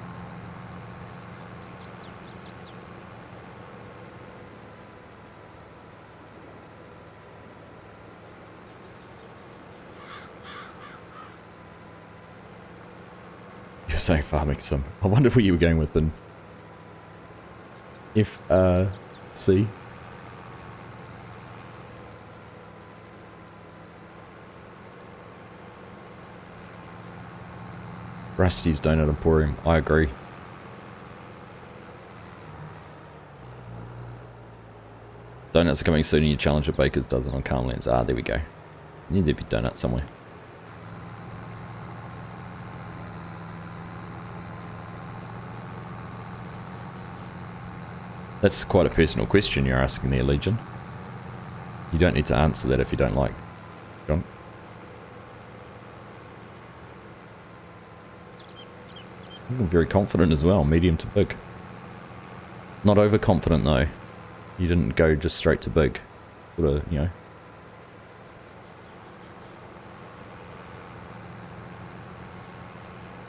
You're saying farming sim. I wonder where you were going with an C. Rusty's Donut Emporium. I agree. Donuts are coming soon and you challenge a baker's dozen on Calmlands. Ah, there we go. I knew there'd be donuts somewhere. That's quite a personal question you're asking there, Legion. You don't need to answer that if you don't like, John. I'm very confident as well, medium to big. Not overconfident though. You didn't go just straight to big. Sort of, you know.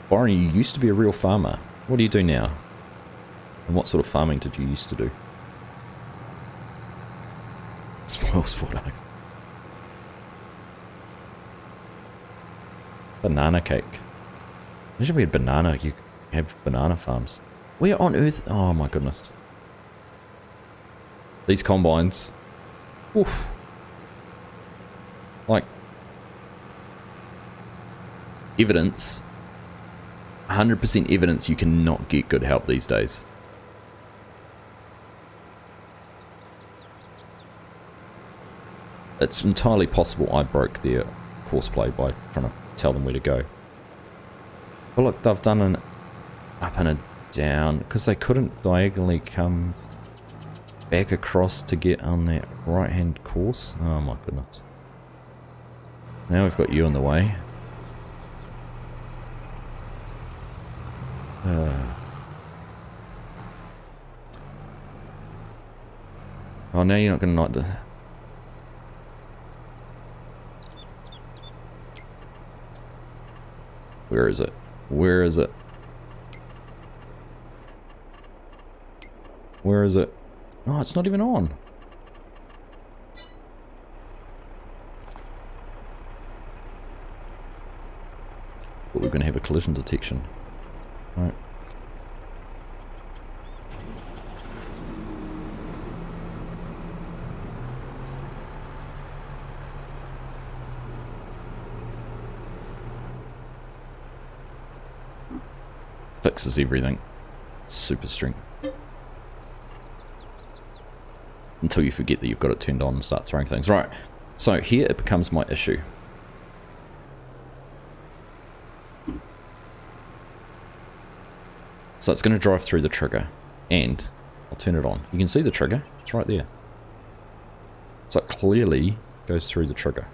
Byron, you used to be a real farmer. What do you do now? And what sort of farming did you used to do? Spoil sport eggs. Banana cake. Imagine if we had banana, you have banana farms. Where on earth? Oh my goodness. These combines. Oof. Like. Evidence. 100% evidence you cannot get good help these days. It's entirely possible I broke their courseplay by trying to tell them where to go. But look, they've done an up and a down because they couldn't diagonally come back across to get on that right hand course. Oh my goodness. Now we've got you in the way. Oh, now you're not going to knock the... Where is it? Where is it? Where is it? Oh, it's not even on. But we're going to have a collision detection. Right. Fixes everything. Super strength. Until you forget that you've got it turned on and start throwing things. Right, so here it becomes my issue. So it's going to drive through the trigger, and I'll turn it on. You can see the trigger, it's right there. So it clearly goes through the trigger.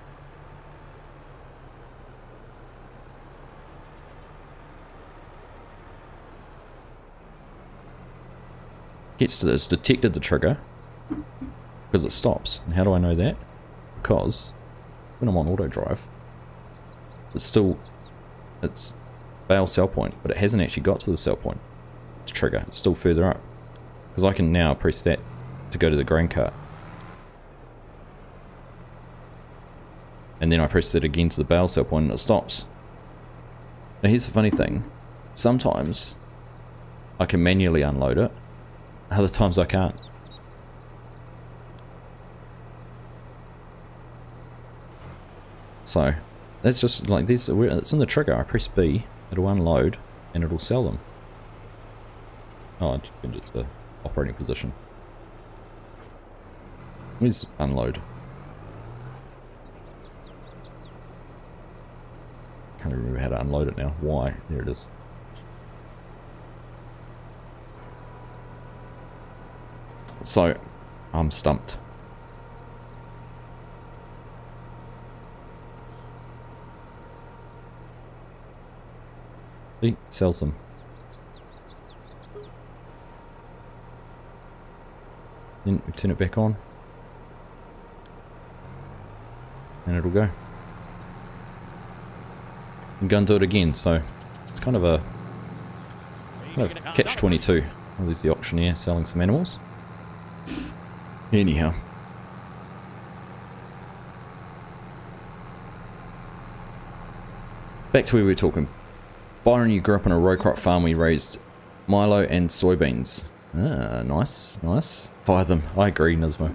Gets to this, detected the trigger, because it stops. And how do I know that? Because when I'm on auto drive, it's Bale sell point, but it hasn't actually got to the sell point to trigger. It's still further up, because I can now press that to go to the grain cart, and then I press that again to the Bale sell point and it stops. Now here's the funny thing, sometimes I can manually unload it, other times I can't. So that's just like this. It's in the trigger. I press B, it'll unload, and it'll sell them. Oh, I changed it to operating position. Where's unload? Can't remember how to unload it now. Why? There it is. So, I'm stumped. See, sells them. Then we turn it back on, and it'll go. And go and do it again. So it's kind of a catch-22. Well, there's the auctioneer selling some animals. Anyhow. Back to where we were talking. Byron, you grew up on a row crop farm. We raised Milo and soybeans. Ah, nice, nice. Fire them. I agree, Nismo.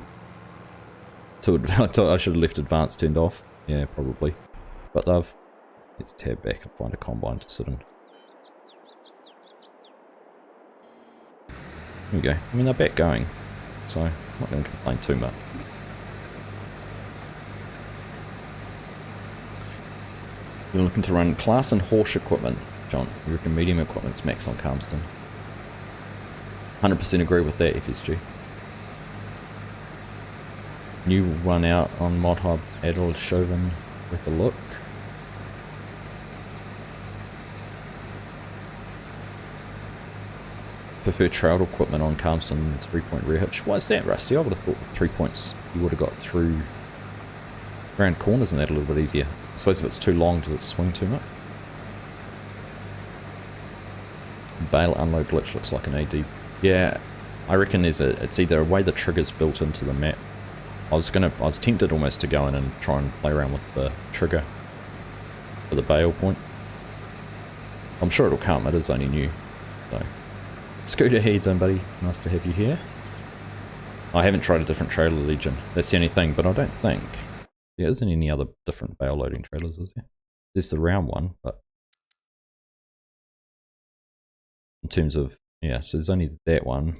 I should have left advanced turned off. Yeah, probably. But let's tab back and find a combine to sit in. we go. I mean, they're back going, so I'm not going to complain too much. You're looking to run class and horse equipment, John. You reckon medium equipment's max on Calmston? 100% agree with that, FSG. New run out on Mod Hub Adel Chauvin with a look. Prefer trail equipment on Calmston 3-point rear hitch. Why is that, Rusty? I would have thought with 3 points you would have got through round corners and that a little bit easier. I suppose if it's too long, does it swing too much? Bale unload glitch looks like an AD. Yeah, I reckon it's either a way the trigger's built into the map. I was tempted almost to go in and try and play around with the trigger for the Bale point. I'm sure it'll come, it is only new. So, Scooter, how you doing, buddy? Nice to have you here. I haven't tried a different trailer Legion. That's the only thing, but I don't think there isn't any other different Bale loading trailers, is there? There's the round one, but in terms of, yeah, so there's only that one.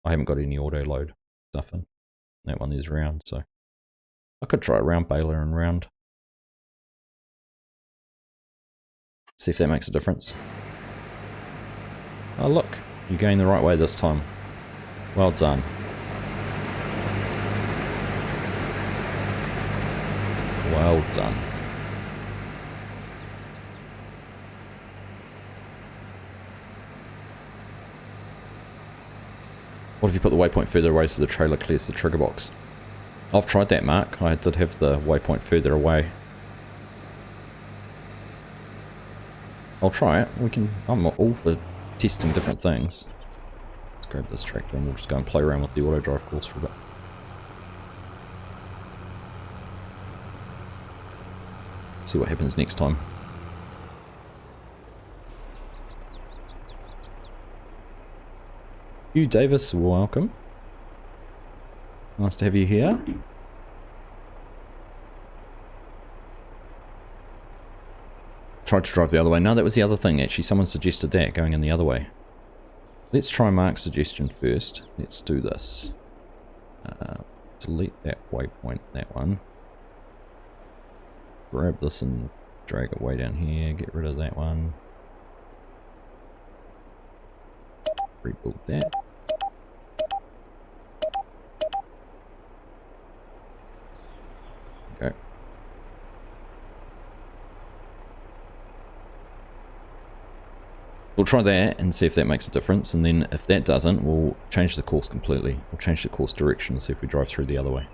I haven't got any auto load stuff in. That one is round, so I could try a round baler and round. See if that makes a difference. Oh look, you're going the right way this time. Well done. Well done. What if you put the waypoint further away so the trailer clears the trigger box? I've tried that, Mark. I did have the waypoint further away. I'll try it. I'm all for testing different things. Let's grab this tractor and we'll just go and play around with the auto drive course for a bit. See what happens next time. You, Davis, welcome. Nice to have you here. Tried to drive the other way. No, that was the other thing, actually. Someone suggested that, going in the other way. Let's try Mark's suggestion first. Let's do this. Delete that waypoint, that one. Grab this and drag it way down here. Get rid of that one. Rebuild that. Okay. We'll try that and see if that makes a difference, and then if that doesn't, we'll change the course completely. We'll change the course direction and see if we drive through the other way.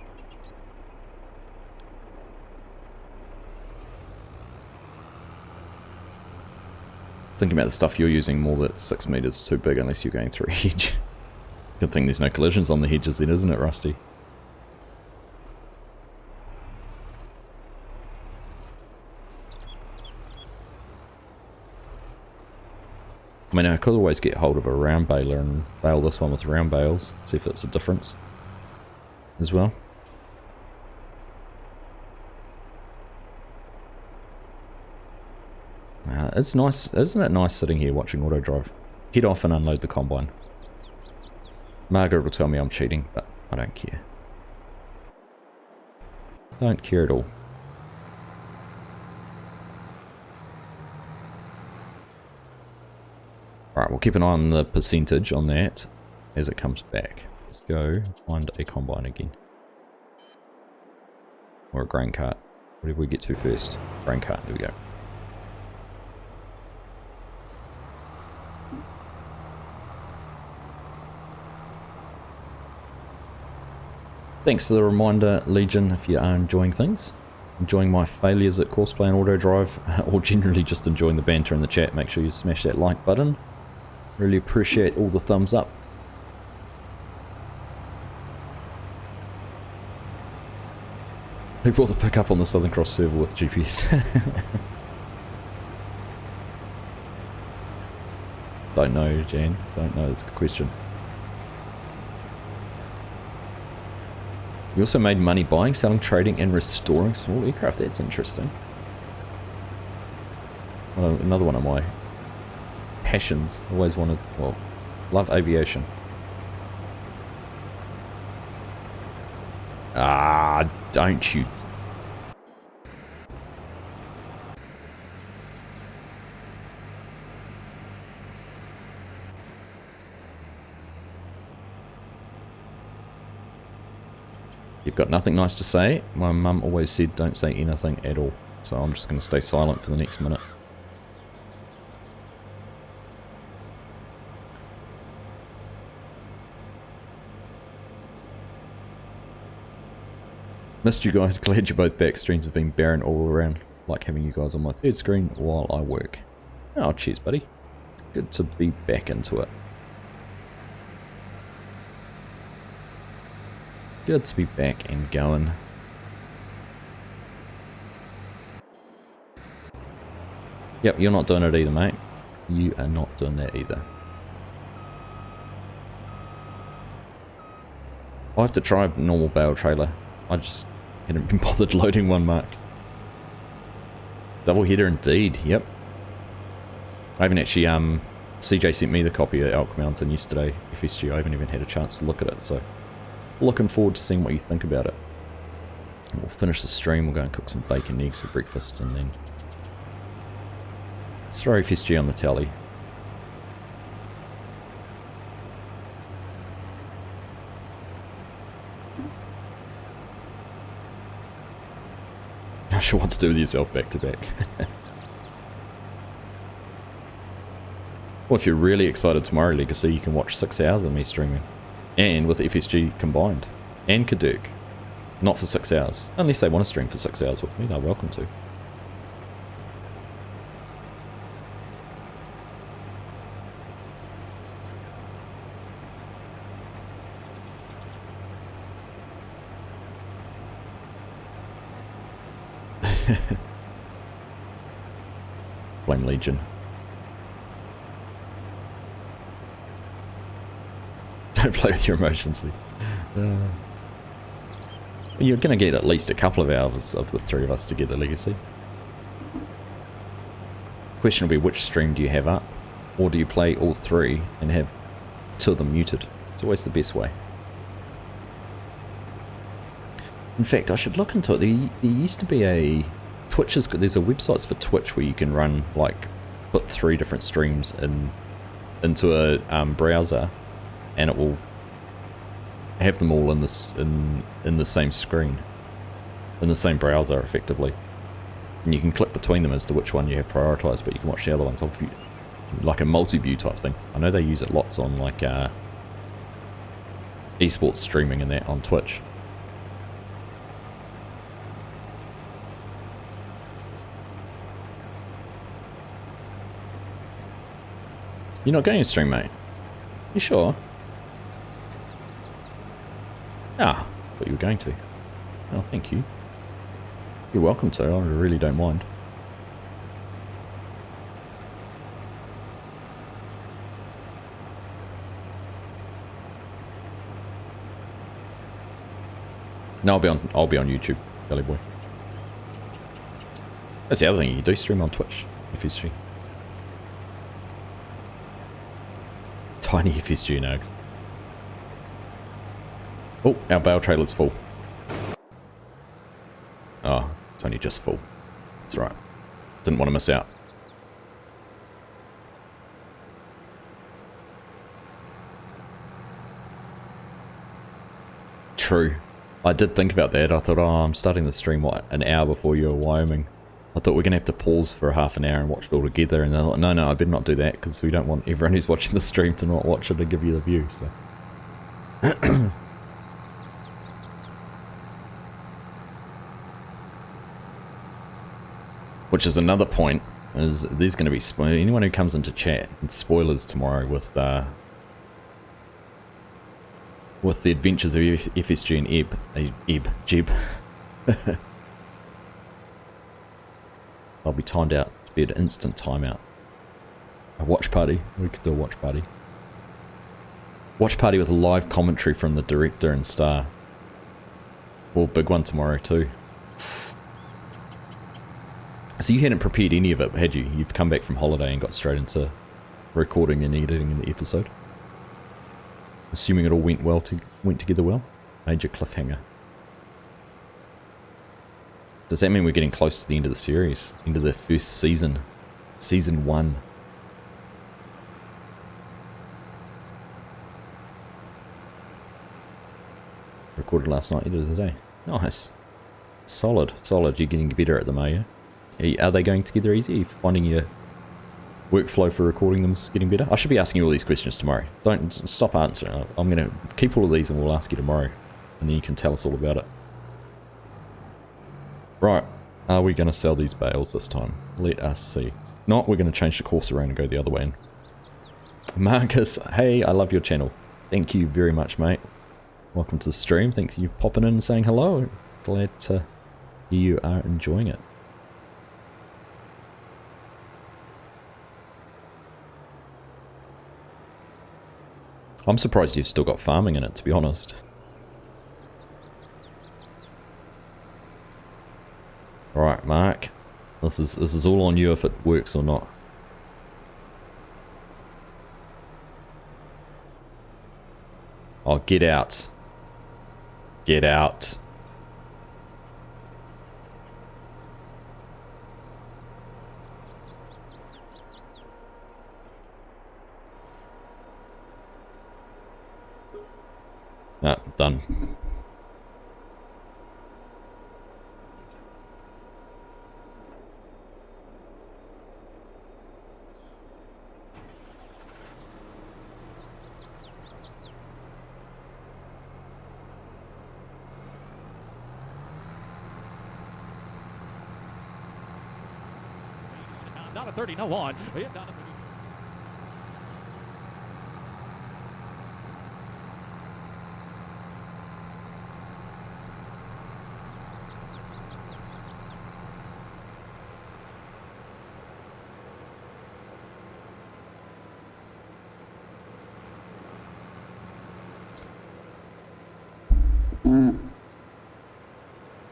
Thinking about the stuff you're using, more that 6 meters is too big unless you're going through a hedge. Good thing there's no collisions on the hedges then, isn't it, Rusty? I mean, I could always get hold of a round baler and bale this one with round bales, see if that's a difference as well. It's nice, isn't it nice sitting here watching auto drive? Head off and unload the combine. Margaret will tell me I'm cheating, but I don't care. Don't care at all. Alright, we'll keep an eye on the percentage on that as it comes back. Let's go find a combine again. Or a grain cart. Whatever we get to first. Grain cart, there we go. Thanks for the reminder, Legion, if you are enjoying things. Enjoying my failures at courseplay and auto drive, or generally just enjoying the banter in the chat, make sure you smash that like button. Really appreciate all the thumbs up. Who brought the pickup on the Southern Cross server with GPS? Don't know, Jan. Don't know. That's a good question. We also made money buying, selling, trading, and restoring small aircraft. That's interesting. Well, another one of my passions. Always wanted, well, love aviation. Ah, don't you. You've got nothing nice to say? My mum always said don't say anything at all. So I'm just going to stay silent for the next minute. Missed you guys, glad you're both back. Streams have been barren all around. Like having you guys on my third screen while I work. Oh, cheers buddy. It's good to be back into it. Good to be back and going. Yep, you're not doing it either, mate. You are not doing that either. I'll have to try a normal Bale trailer. I just hadn't been bothered loading one, Mark. Double header indeed, yep. I haven't actually, CJ sent me the copy of Elk Mountain yesterday, FSG. I haven't even had a chance to look at it, so looking forward to seeing what you think about it. And we'll finish the stream, we'll go and cook some bacon and eggs for breakfast, and then let's throw FSG on the tally. Not sure what to do with yourself back to back. Well, if you're really excited tomorrow, Legacy, you can watch 6 hours of me streaming. And with FSG combined. And Kaduk. Not for 6 hours. Unless they want to stream for 6 hours with me, they're welcome to. Blame Legion. Don't play with your emotions. You're going to get at least a couple of hours of the three of us together, Legacy. Question will be, which stream do you have up? Or do you play all three and have 2 of them muted? It's always the best way. In fact, I should look into it. There used to be a... Twitch is good. There's a website for Twitch where you can run, like, put 3 different streams into a browser, and it will have them all in this in the same screen, in the same browser, effectively. And you can click between them as to which one you have prioritized, but you can watch the other ones off view, like a multi-view type thing. I know they use it lots on like esports streaming and that on Twitch. You're not going to stream, mate? You sure? Ah, thought you were going to. Oh, thank you. You're welcome to, I really don't mind. No, I'll be on YouTube, Belly Boy. That's the other thing, you do stream on Twitch, FSG. Tiny FSG nags. Oh, our Bale trailer's full. Oh, it's only just full. That's right. Didn't want to miss out. True. I did think about that. I thought, oh, I'm starting the stream, what, an hour before you're in Wyoming. I thought we're going to have to pause for half an hour and watch it all together. And they're like, no, I better not do that because we don't want everyone who's watching the stream to not watch it and give you the view. So. Which is another point, is there's going to be anyone who comes into chat and spoilers tomorrow with the adventures of FSG and Jeb. I'll be timed out. It'll be an instant timeout. A watch party. We could do a watch party. Watch party with a live commentary from the director and star. Well, big one tomorrow too. So you hadn't prepared any of it, had you? You've come back from holiday and got straight into recording and editing the episode. Assuming it all went together well. Major cliffhanger. Does that mean we're getting close to the end of the series? End of the first season? Season 1. Recorded last night, edited today. Nice. Solid, solid. You're getting better at them, are you? Are they going together easy? Are you finding your workflow for recording them's getting better? I should be asking you all these questions tomorrow. Don't stop answering. I'm going to keep all of these and we'll ask you tomorrow. And then you can tell us all about it. Right. Are we going to sell these bales this time? Let us see. Not, we're going to change the course around and go the other way. Marcus, hey, I love your channel. Thank you very much, mate. Welcome to the stream. Thanks for you popping in and saying hello. Glad to hear you are enjoying it. I'm surprised you've still got farming in it, to be honest. Alright, Mark. This is all on you if it works or not. Oh, get out. Get out. Ah, done. Not a 30, no on.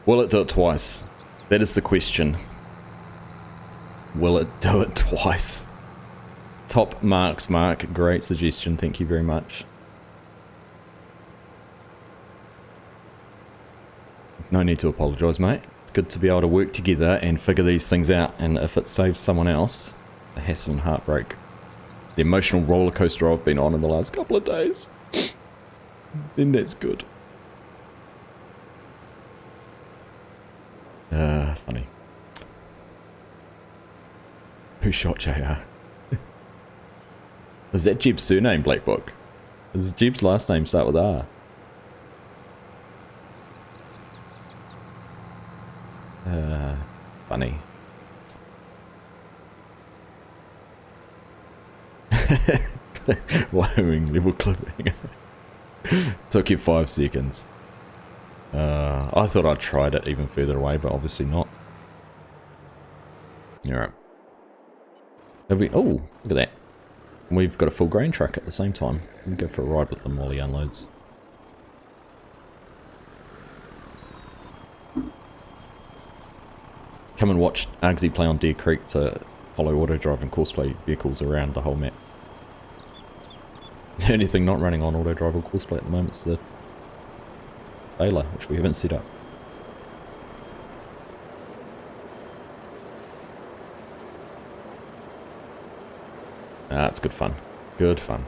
Will it do it twice? That is the question. Will it do it twice? Top marks, Mark. Great suggestion. Thank you very much. No need to apologise, mate. It's good to be able to work together and figure these things out. And if it saves someone else, the hassle and heartbreak. The emotional roller coaster I've been on in the last couple of days. Then that's good. Funny. Who shot JR? Is that Jeb's surname, Black Book? Does Jeb's last name start with R? Funny. Wyoming level clipping. Took you 5 seconds. I thought I tried it even further away, but obviously not. Alright. Have we? Oh, look at that. We've got a full grain truck at the same time. We can go for a ride with him while he unloads. Come and watch Argsy play on Deer Creek to follow auto-drive and course-play vehicles around the whole map. The only thing not running on auto-drive or course-play at the moment is the Bale, which we haven't set up. That's good fun. Good fun.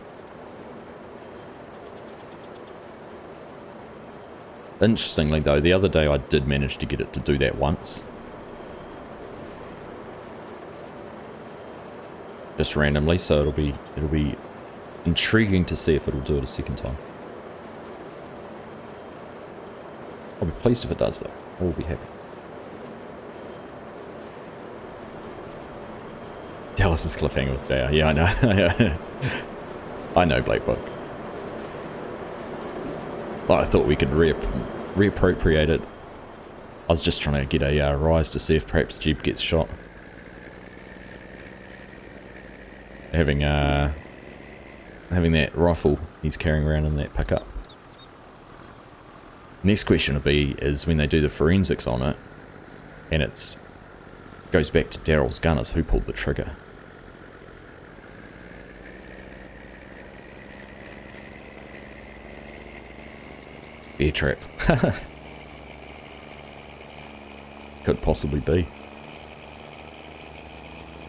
Interestingly though, the other day I did manage to get it to do that once. Just randomly, so it'll be intriguing to see if it'll do it a second time. I'll be pleased if it does though. I will be happy. Dallas is cliffhanger with JR. Yeah, I know. I know, Blake Book. But I thought we could reappropriate it. I was just trying to get a rise to see if perhaps Jeep gets shot. Having that rifle he's carrying around in that pickup. Next question will be is when they do the forensics on it, and it's goes back to Daryl's gun, is who pulled the trigger. Bear trap. Could possibly be.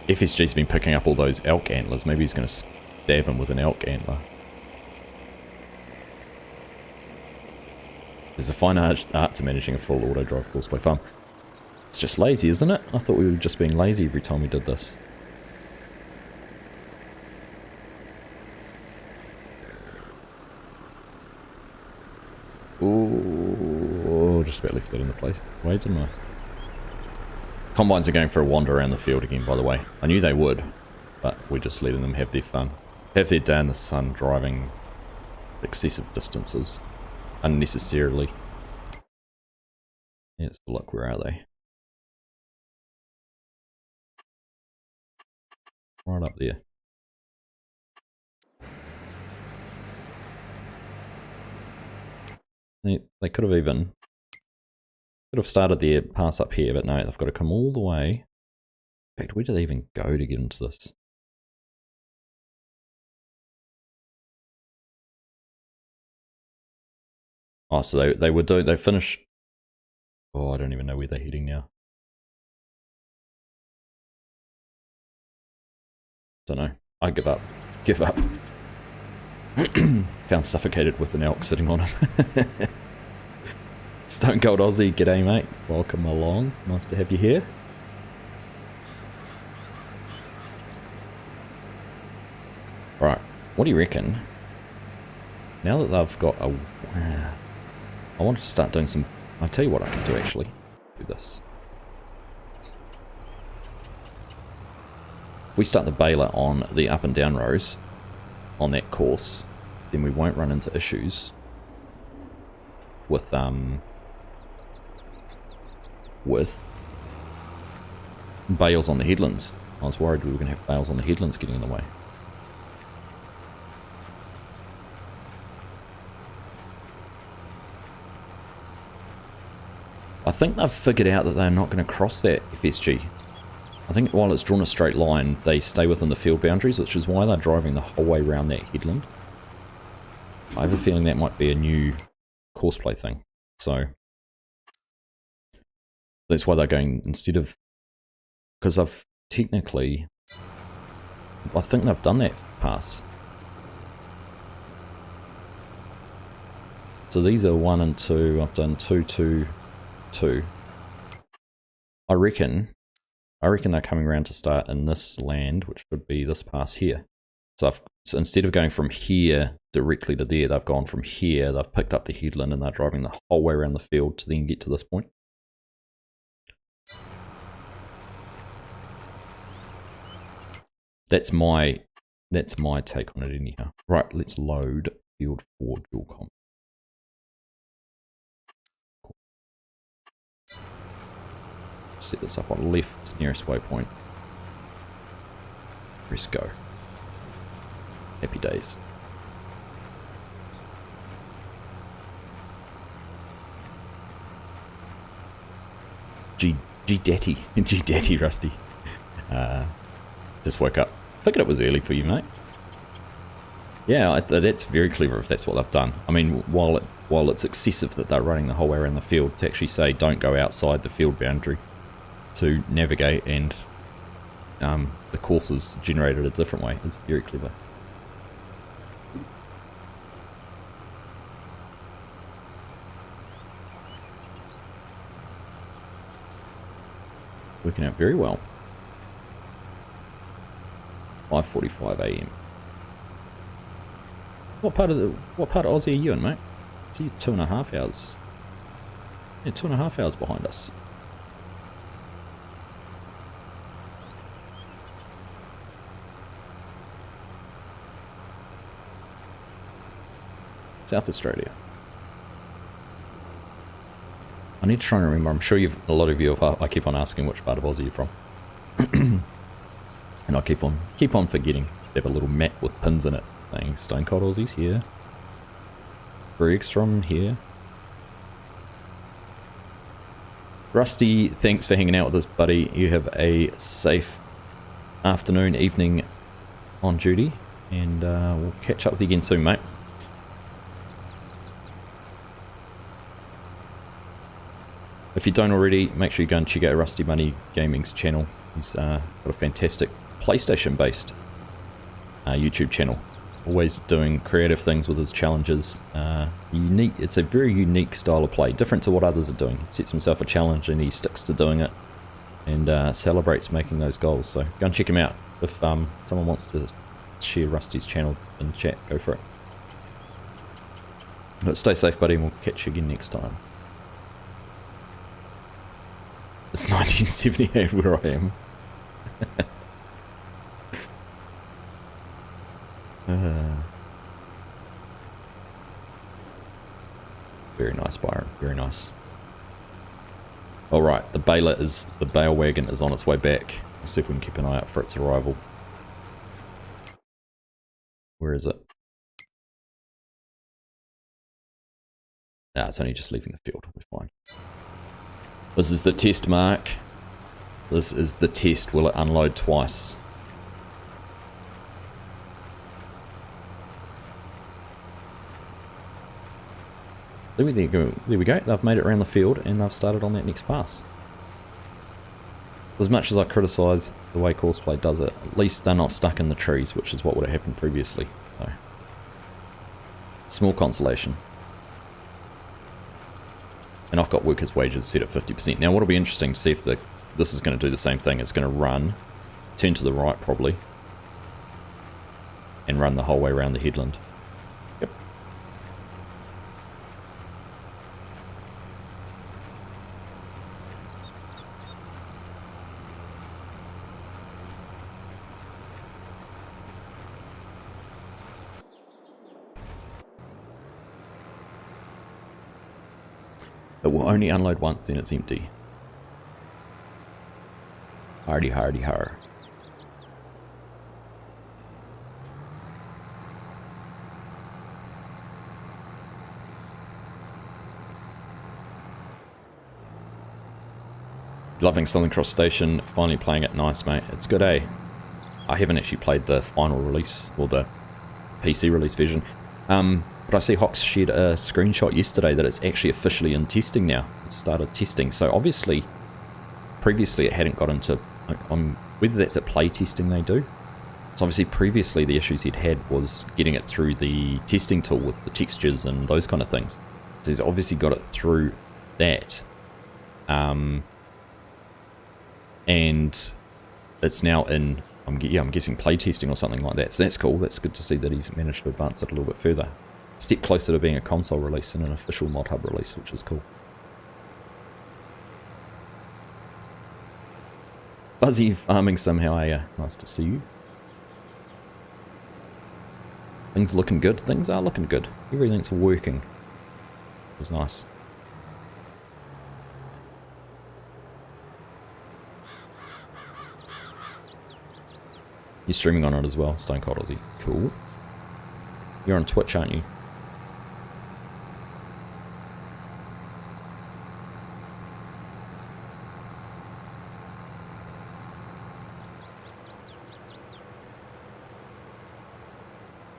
FSG's been picking up all those elk antlers. Maybe he's going to stab him with an elk antler. There's a fine art to managing a full auto-drive courseplay farm. It's just lazy, isn't it? I thought we were just being lazy every time we did this. Ooh, just about left that in the place. Wait, didn't I? Combines are going for a wander around the field again, by the way. I knew they would, but we're just letting them have their fun. Have their day in the sun driving excessive distances unnecessarily. Let's look, where are they? Right up there. They could have started their pass up here, but no, they've got to come all the way. In fact, where do they even go to get into this? Oh, so they finished. Oh, I don't even know where they're heading now. Don't know. I give up. Give up. Found suffocated with an elk sitting on him. Stone Cold Aussie, g'day mate. Welcome along. Nice to have you here. Right, what do you reckon? Now that they've got a... I want to start doing some... I'll tell you what I can do actually. Do this. If we start the baler on the up and down rows on that course, then we won't run into issues with bales on the headlands. I was worried we were going to have bales on the headlands getting in the way. I think they've figured out that they're not going to cross that FSG. I think while it's drawn a straight line, they stay within the field boundaries, which is why they're driving the whole way around that headland. I have a feeling that might be a new courseplay thing. So that's why they're going, instead of... Because I've technically... I think they've done that pass. So these are 1 and 2. I've done 2, 2, 2. I reckon they're coming around to start in this land, which would be this pass here. So instead of going from here directly to there, they've gone from here, they've picked up the headland, and they're driving the whole way around the field to then get to this point. That's my take on it anyhow. Right, let's load field 4 dual comp. Set this up on left, nearest waypoint. Press go. Happy days. G-Daddy. G-Daddy, Rusty. Just woke up. Figured it was early for you, mate. Yeah, that's very clever if that's what they've done. I mean, while it's excessive that they're running the whole way around the field, to actually say don't go outside the field boundary to navigate, and the course is generated a different way is very clever. Working out very well. 5:45 AM. What part of Aussie are you in, mate? So you're 2.5 hours. Yeah, 2.5 hours behind us. South Australia. I need to try and remember. I'm sure a lot of you have. I keep on asking which part of Aussie you're from, and I keep on forgetting. They have a little map with pins in it saying Stone Cold Aussies here, Bergstrom here. Rusty, thanks for hanging out with us, buddy. You have a safe afternoon, evening on duty, and we'll catch up with you again soon, mate. If you don't already, make sure you go and check out Rusty Money Gaming's channel. He's got a fantastic PlayStation-based YouTube channel. Always doing creative things with his challenges. Unique. It's a very unique style of play, different to what others are doing. He sets himself a challenge and he sticks to doing it, and celebrates making those goals. So go and check him out. If someone wants to share Rusty's channel in chat, go for it. But stay safe, buddy, and we'll catch you again next time. It's 1978 where I am. Very nice, Byron. Very nice. Alright, the Bale wagon is on its way back. We'll see if we can keep an eye out for its arrival. Where is it? Ah, it's only just leaving the field. We're fine. This is the test, Mark. This is the test. Will it unload twice? There we go. There we go. They've made it around the field and they've started on that next pass. As much as I criticise the way Courseplay does it, at least they're not stuck in the trees, which is what would have happened previously. So, small consolation. And I've got workers' wages set at 50%. Now what'll be interesting to see if this is going to do the same thing. It's going to run, turn to the right probably, and run the whole way around the headland. Yep. It will only unload once, then it's empty. Hardy, hardy, har. Loving Southern Cross Station, finally playing it. Nice, mate. It's good, eh? I haven't actually played the final release, or the PC release version. But I see Hox shared a screenshot yesterday that it's actually officially in testing now. It's started testing, so obviously, previously it hadn't got into, whether that's at play testing they do. So obviously previously the issues he'd had was getting it through the testing tool with the textures and those kind of things. So he's obviously got it through that. And it's now in, I'm guessing play testing or something like that. So that's cool. That's good to see that he's managed to advance it a little bit further. Step closer to being a console release and an official Mod Hub release, which is cool. Buzzy farming somehow, nice to see you. Things looking good. Things are looking good. Everything's working. It was nice. You're streaming on it as well, Stone Cold Aussie. Cool. You're on Twitch, aren't you?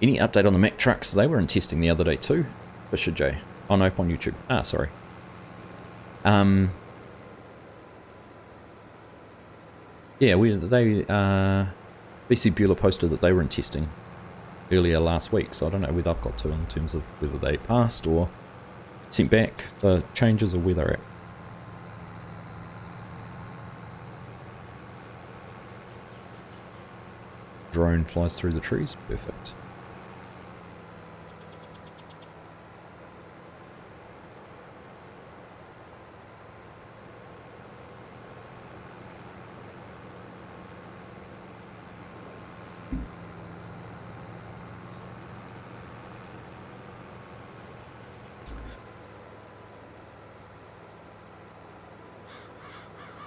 Any update on the Mack trucks? They were in testing the other day too. Fisher J. Oh, nope, on YouTube. Ah, sorry. Yeah, BC Bueller posted that they were in testing earlier last week, so I don't know whether I've got to in terms of whether they passed or sent back the changes or where they're at. Drone flies through the trees. Perfect.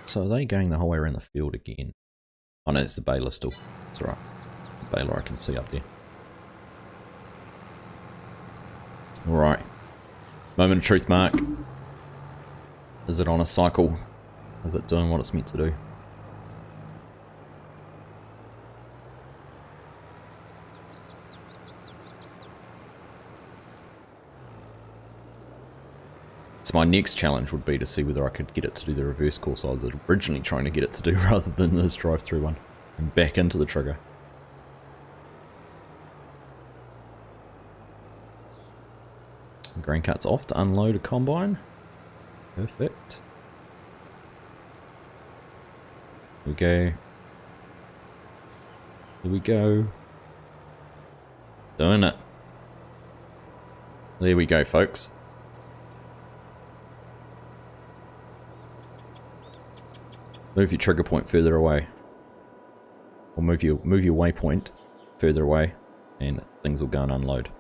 So are they going the whole way around the field again? Oh no, it's the Baler still. That's alright. The Baler I can see up there. Alright. Moment of truth, Mark. Is it on a cycle? Is it doing what it's meant to do? my next challenge would be to see whether I could get it to do the reverse course I was originally trying to get it to do rather than this drive-through one. And back into the trigger. Grain cart's off to unload a combine. Perfect. Here we go. Here we go. Doing it. There we go, folks. Move your trigger point further away. Or move your waypoint further away and things will go and unload.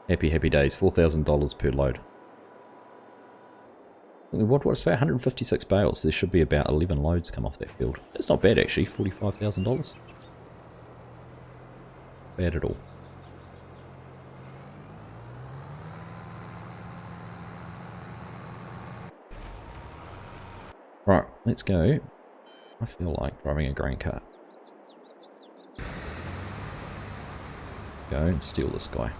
Happy, happy days. $4,000 per load. What would I say? 156 bales. There should be about 11 loads come off that field. That's not bad actually. $45,000. Bad at all. Right, let's go. I feel like driving a grain cart. Go and steal this guy.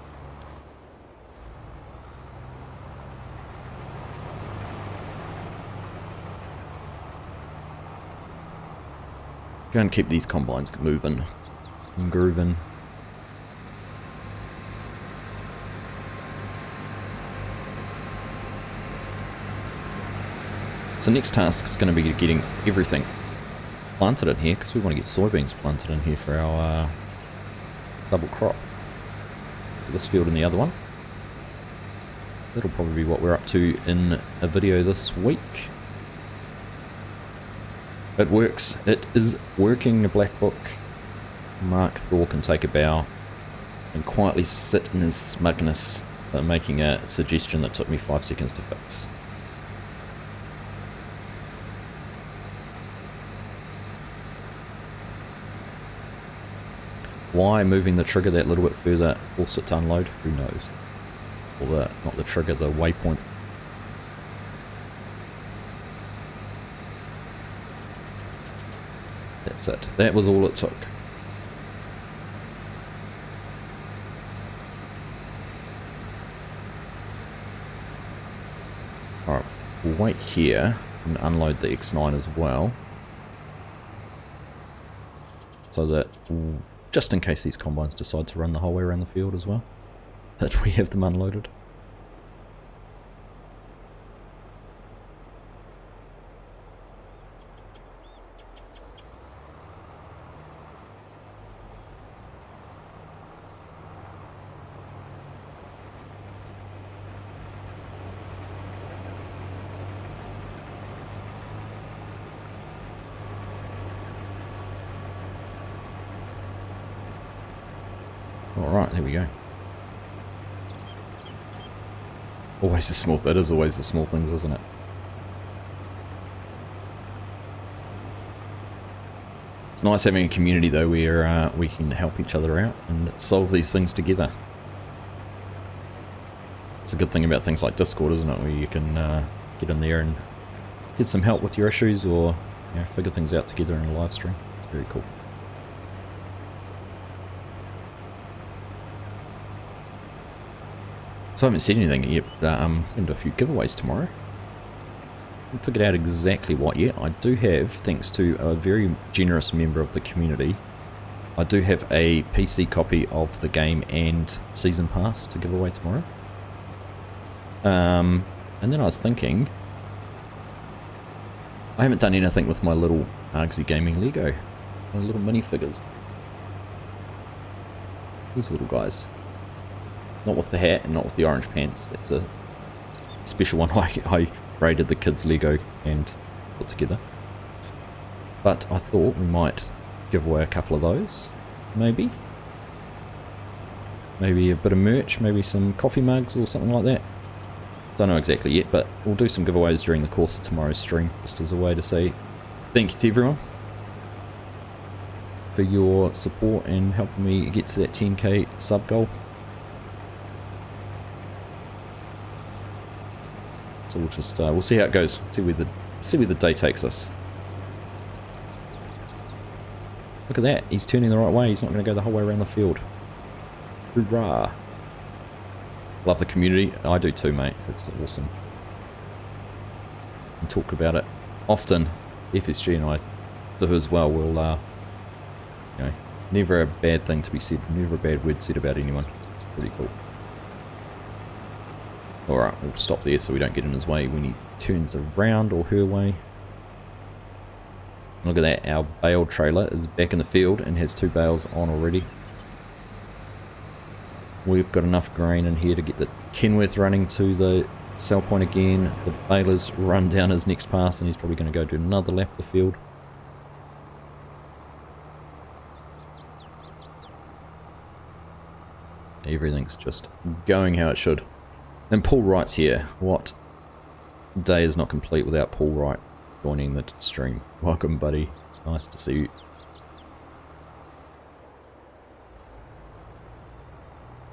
Go and keep these combines moving and grooving. So next task is going to be getting everything planted in here because we want to get soybeans planted in here for our double crop. This field and the other one. That'll probably be what we're up to in a video this week. It works. It is working. The black book. Mark Thor can take a bow and quietly sit in his smugness for making a suggestion that took me 5 seconds to fix. Why moving the trigger that little bit further forced it to unload? Who knows? Or not the trigger, the waypoint. That's it. That was all it took. Alright, we'll wait here and unload the X9 as well. So that, just in case these combines decide to run the whole way around the field as well, that we have them unloaded. Alright, there we go. Always the small, that is always the small things, isn't it? It's nice having a community though where we can help each other out and solve these things together. It's a good thing about things like Discord, isn't it? Where you can get in there and get some help with your issues or figure things out together in a live stream. It's very cool. So I haven't said anything yet, but I'm going to do a few giveaways tomorrow. I haven't figured out exactly what yet. I do have, thanks to a very generous member of the community, I do have a PC copy of the game and Season Pass to give away tomorrow. And then I was thinking, I haven't done anything with my little Argsy Gaming Lego, my little minifigures. These little guys. Not with the hat and not with the orange pants. It's a special one I raided the kids' Lego and put together. But I thought we might give away a couple of those, maybe. Maybe a bit of merch, maybe some coffee mugs or something like that. Don't know exactly yet, but we'll do some giveaways during the course of tomorrow's stream, just as a way to say thank you to everyone for your support and helping me get to that 10k sub goal. So we'll just we'll see how it goes. See where the day takes us. Look at that. He's turning the right way. He's not going to go the whole way around the field. Hoorah! Love the community. I do too, mate. It's awesome. We talk about it often. FSG and I do as well. We'll, you know, never a bad thing to be said. Never a bad word said about anyone. Pretty cool. Alright, we'll stop there so we don't get in his way when he turns around, or her way. Look at that, our Bale trailer is back in the field and has 2 bales on already. We've got enough grain in here to get the Kenworth running to the sell point again. The baler's run down his next pass and he's probably going to go do another lap of the field. Everything's just going how it should. And Paul Wright's here. What day is not complete without Paul Wright joining the stream? Welcome, buddy. Nice to see you.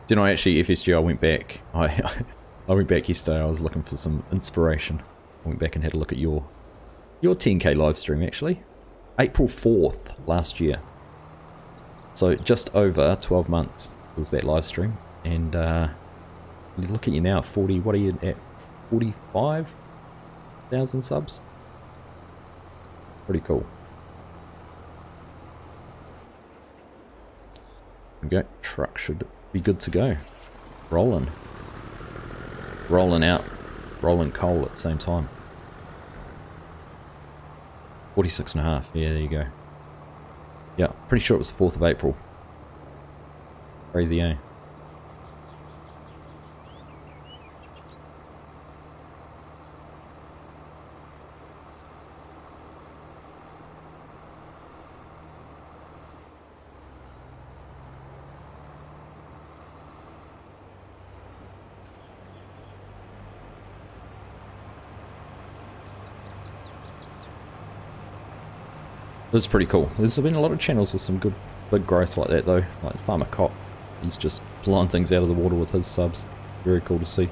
You know, actually, FSG, I went back. I went back yesterday. I was looking for some inspiration. I went back and had a look at your 10K live stream, actually. April 4th last year. So just over 12 months was that live stream. And you look at you now, 40, what are you at? 45,000 subs? Pretty cool. Okay, truck should be good to go. Rolling. Rolling out. Rolling coal at the same time. 46.5, yeah, there you go. Yeah, pretty sure it was 4th of April. Crazy, eh? It was pretty cool. There's been a lot of channels with some good big growth like that though. Like Farmer Cop, he's just blowing things out of the water with his subs. Very cool to see.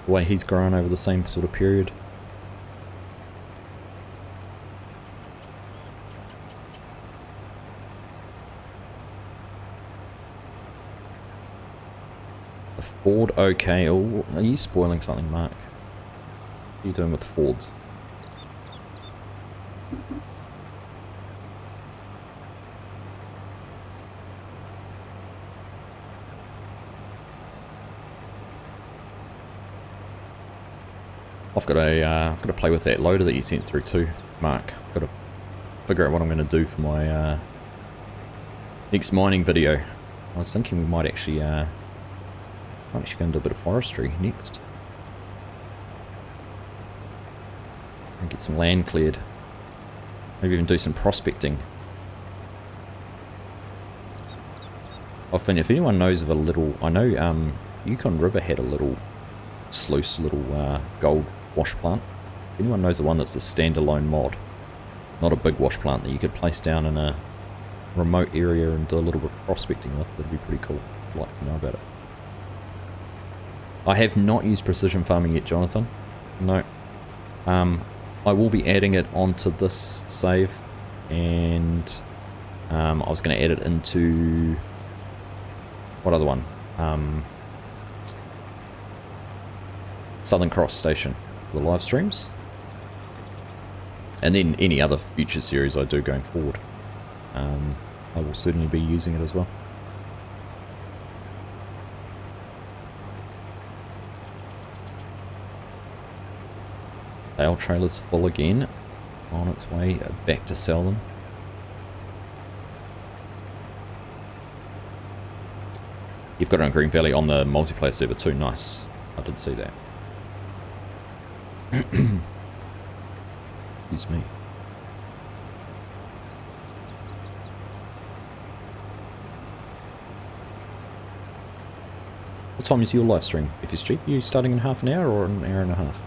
The way he's grown over the same sort of period. The Ford OK. Oh, are you spoiling something, Mark? What are you doing with Fords? I've got to play with that loader that you sent through too, Mark. I've got to figure out what I'm going to do for my next mining video. I was thinking we might actually go into a bit of forestry next. And get some land cleared. Maybe even do some prospecting. Often, if anyone knows of a little, I know Yukon River had a little sluice, little gold wash plant. If anyone knows of one that's a standalone mod, not a big wash plant that you could place down in a remote area and do a little bit of prospecting with, that'd be pretty cool. I'd like to know about it. I have not used precision farming yet, Jonathan. No. I will be adding it onto this save, and I was going to add it into what other one? Southern Cross Station for the live streams, and then any other future series I do going forward. I will certainly be using it as well. Bale trailer's full again, on its way back to sell them. You've got it on Green Valley on the multiplayer server too, nice. I did see that. Excuse me. What time is your live stream, FSG? Are you starting in half an hour or an hour and a half?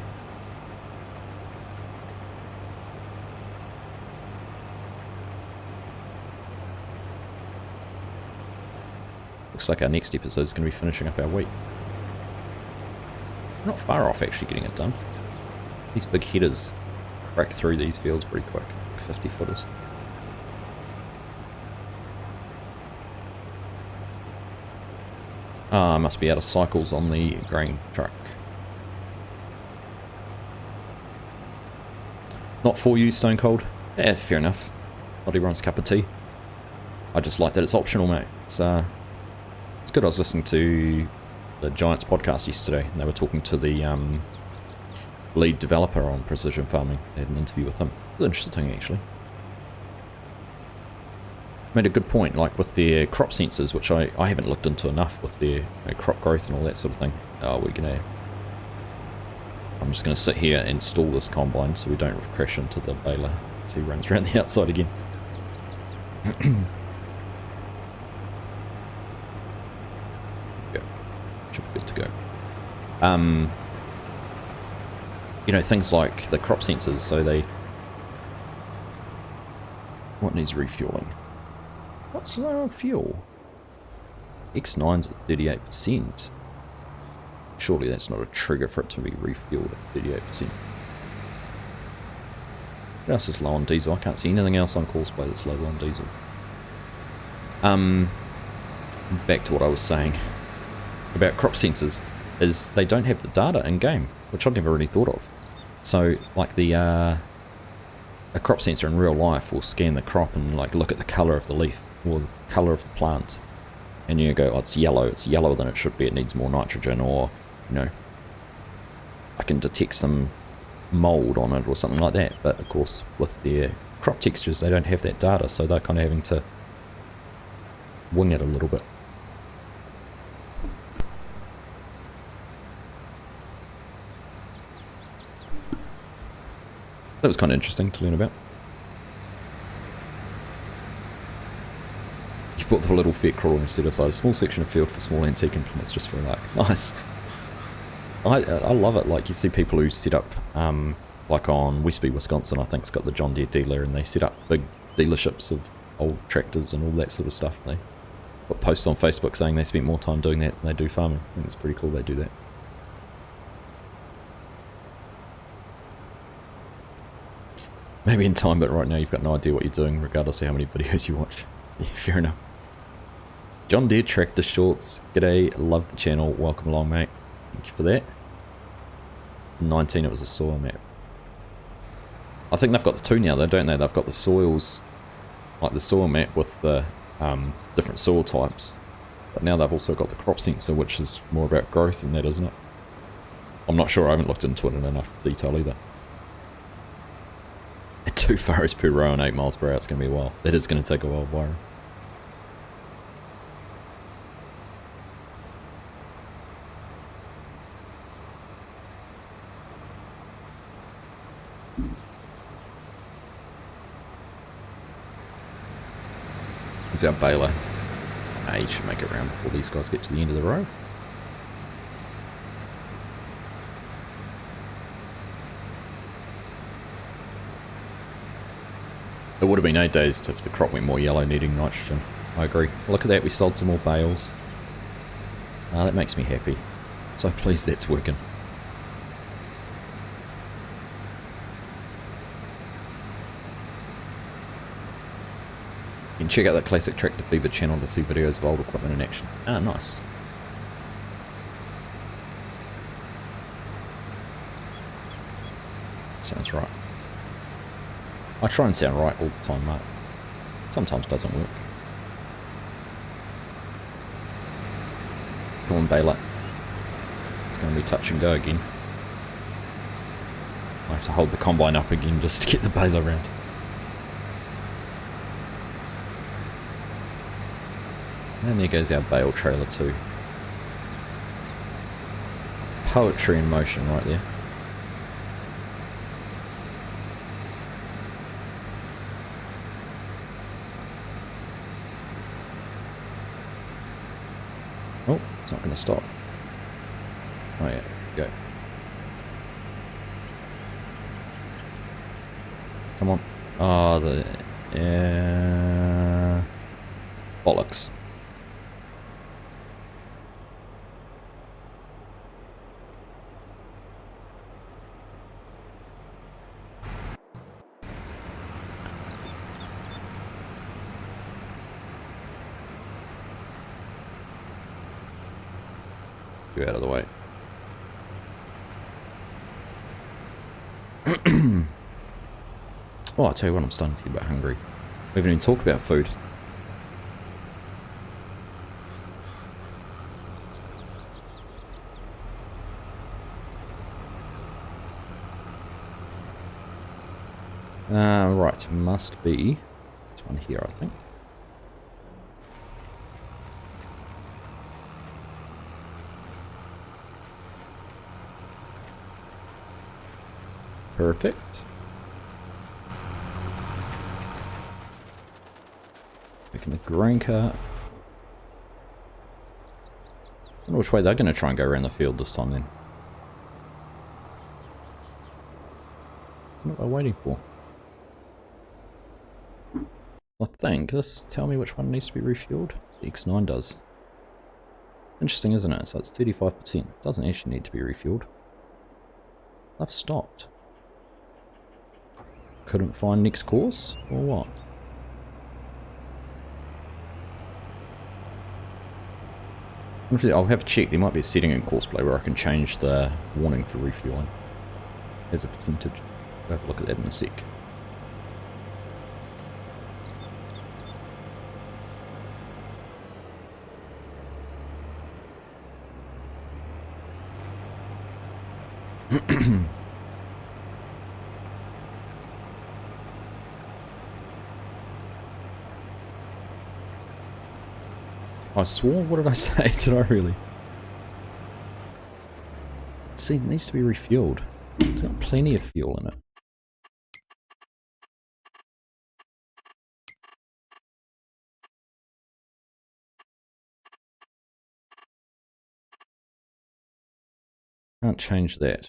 Looks like our next episode is going to be finishing up our week. We're not far off actually getting it done. These big headers crack through these fields pretty quick, 50 footers. Ah, must be out of cycles on the grain truck. Not for you, Stone Cold. Yeah, fair enough. Not everyone's cup of tea. I just like that it's optional, mate. It's good. I was listening to the Giants podcast yesterday, and they were talking to the lead developer on precision farming. They had an interview with him. It was interesting, actually. Made a good point, like with their crop sensors, which I haven't looked into enough with their crop growth and all that sort of thing. I'm just going to sit here and stall this combine so we don't crash into the baler as he runs around the outside again. Yeah, should be good to go. You know, things like the crop sensors, so what needs refueling? What's low on fuel? X9's at 38%. Surely that's not a trigger for it to be refueled at 38%. What else is low on diesel? I can't see anything else on Courseplay that's low on diesel. Back to what I was saying about crop sensors, is they don't have the data in-game, which I'd never really thought of. So, like a crop sensor in real life will scan the crop and like look at the colour of the leaf, or the colour of the plant, and you go, oh, it's yellower than it should be, it needs more nitrogen, or, you know, I can detect some mould on it or something like that. But of course, with their crop textures, they don't have that data, so they're kind of having to wing it a little bit. That was kind of interesting to learn about. You bought the little Fiat crawler and set aside a small section of field for small antique implements just for a lark. Nice. I love it. Like, you see people who set up, like on Westby, Wisconsin, I think it's got the John Deere dealer, and they set up big dealerships of old tractors and all that sort of stuff. They put posts on Facebook saying they spent more time doing that than they do farming. I think it's pretty cool they do that. Maybe in time, but right now you've got no idea what you're doing, regardless of how many videos you watch. Yeah, fair enough. John Deere Tractor Shorts. G'day, love the channel. Welcome along, mate. Thank you for that. 19, it was a soil map. I think they've got the two now, though, don't they? They've got the soils, like the soil map with the different soil types. But now they've also got the crop sensor, which is more about growth than that, isn't it? I'm not sure. I haven't looked into it in enough detail either. At 2 furrows per row and 8 miles per hour, it's going to be a while. That is going to take a while, Byron. Here's our baler. He should make it around before these guys get to the end of the row. It would have been 8 days if the crop went more yellow, needing nitrogen. I agree. Look at that, we sold some more bales. That makes me happy. So pleased that's working. You can check out that Classic Tractor Fever channel to see videos of old equipment in action. Ah, nice. Sounds right. I try and sound right all the time, mate. Sometimes doesn't work. Come on, Bale. It's going to be touch and go again. I have to hold the combine up again just to get the baler around. And there goes our bale trailer too. Poetry in motion right there. Oh, it's not going to stop. Oh yeah, go. Come on. Oh, bollocks. you out of the way. Oh, I'll tell you what, I'm starting to get a bit hungry. We haven't even talked about food. Right, must be this one here, I think. Perfect. Making the grain cart. I wonder which way they're going to try and go around the field this time then. What are they waiting for? I think this tell me which one needs to be refueled. The X9 does. Interesting, isn't it? So it's 35%. Doesn't actually need to be refueled. I've stopped. Couldn't find next course or what? I'll have to check. There might be a setting in Courseplay where I can change the warning for refueling as a percentage. I'll have a look at that in a sec. I swore, what did I say? Did I really? See, it needs to be refueled. There's got plenty of fuel in it. Can't change that.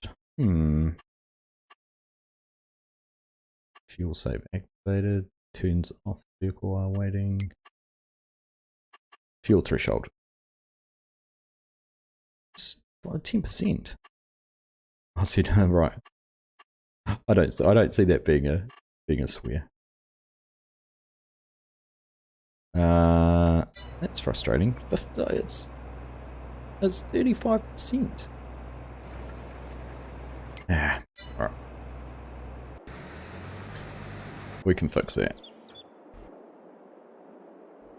Fuel save activated. Turns off vehicle while waiting. Fuel threshold. It's 10%. I said right. I don't see that being a swear. That's frustrating. It's 35%. Ah, alright. We can fix that.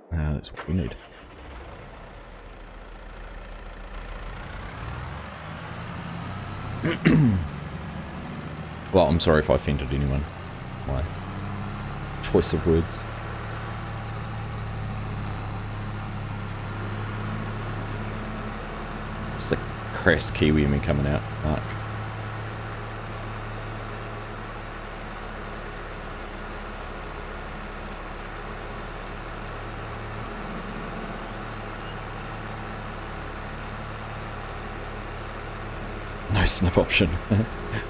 That's what we need. Well, I'm sorry if I offended anyone. My choice of words. It's the crass Kiwi in me coming out, Mark. No snip option.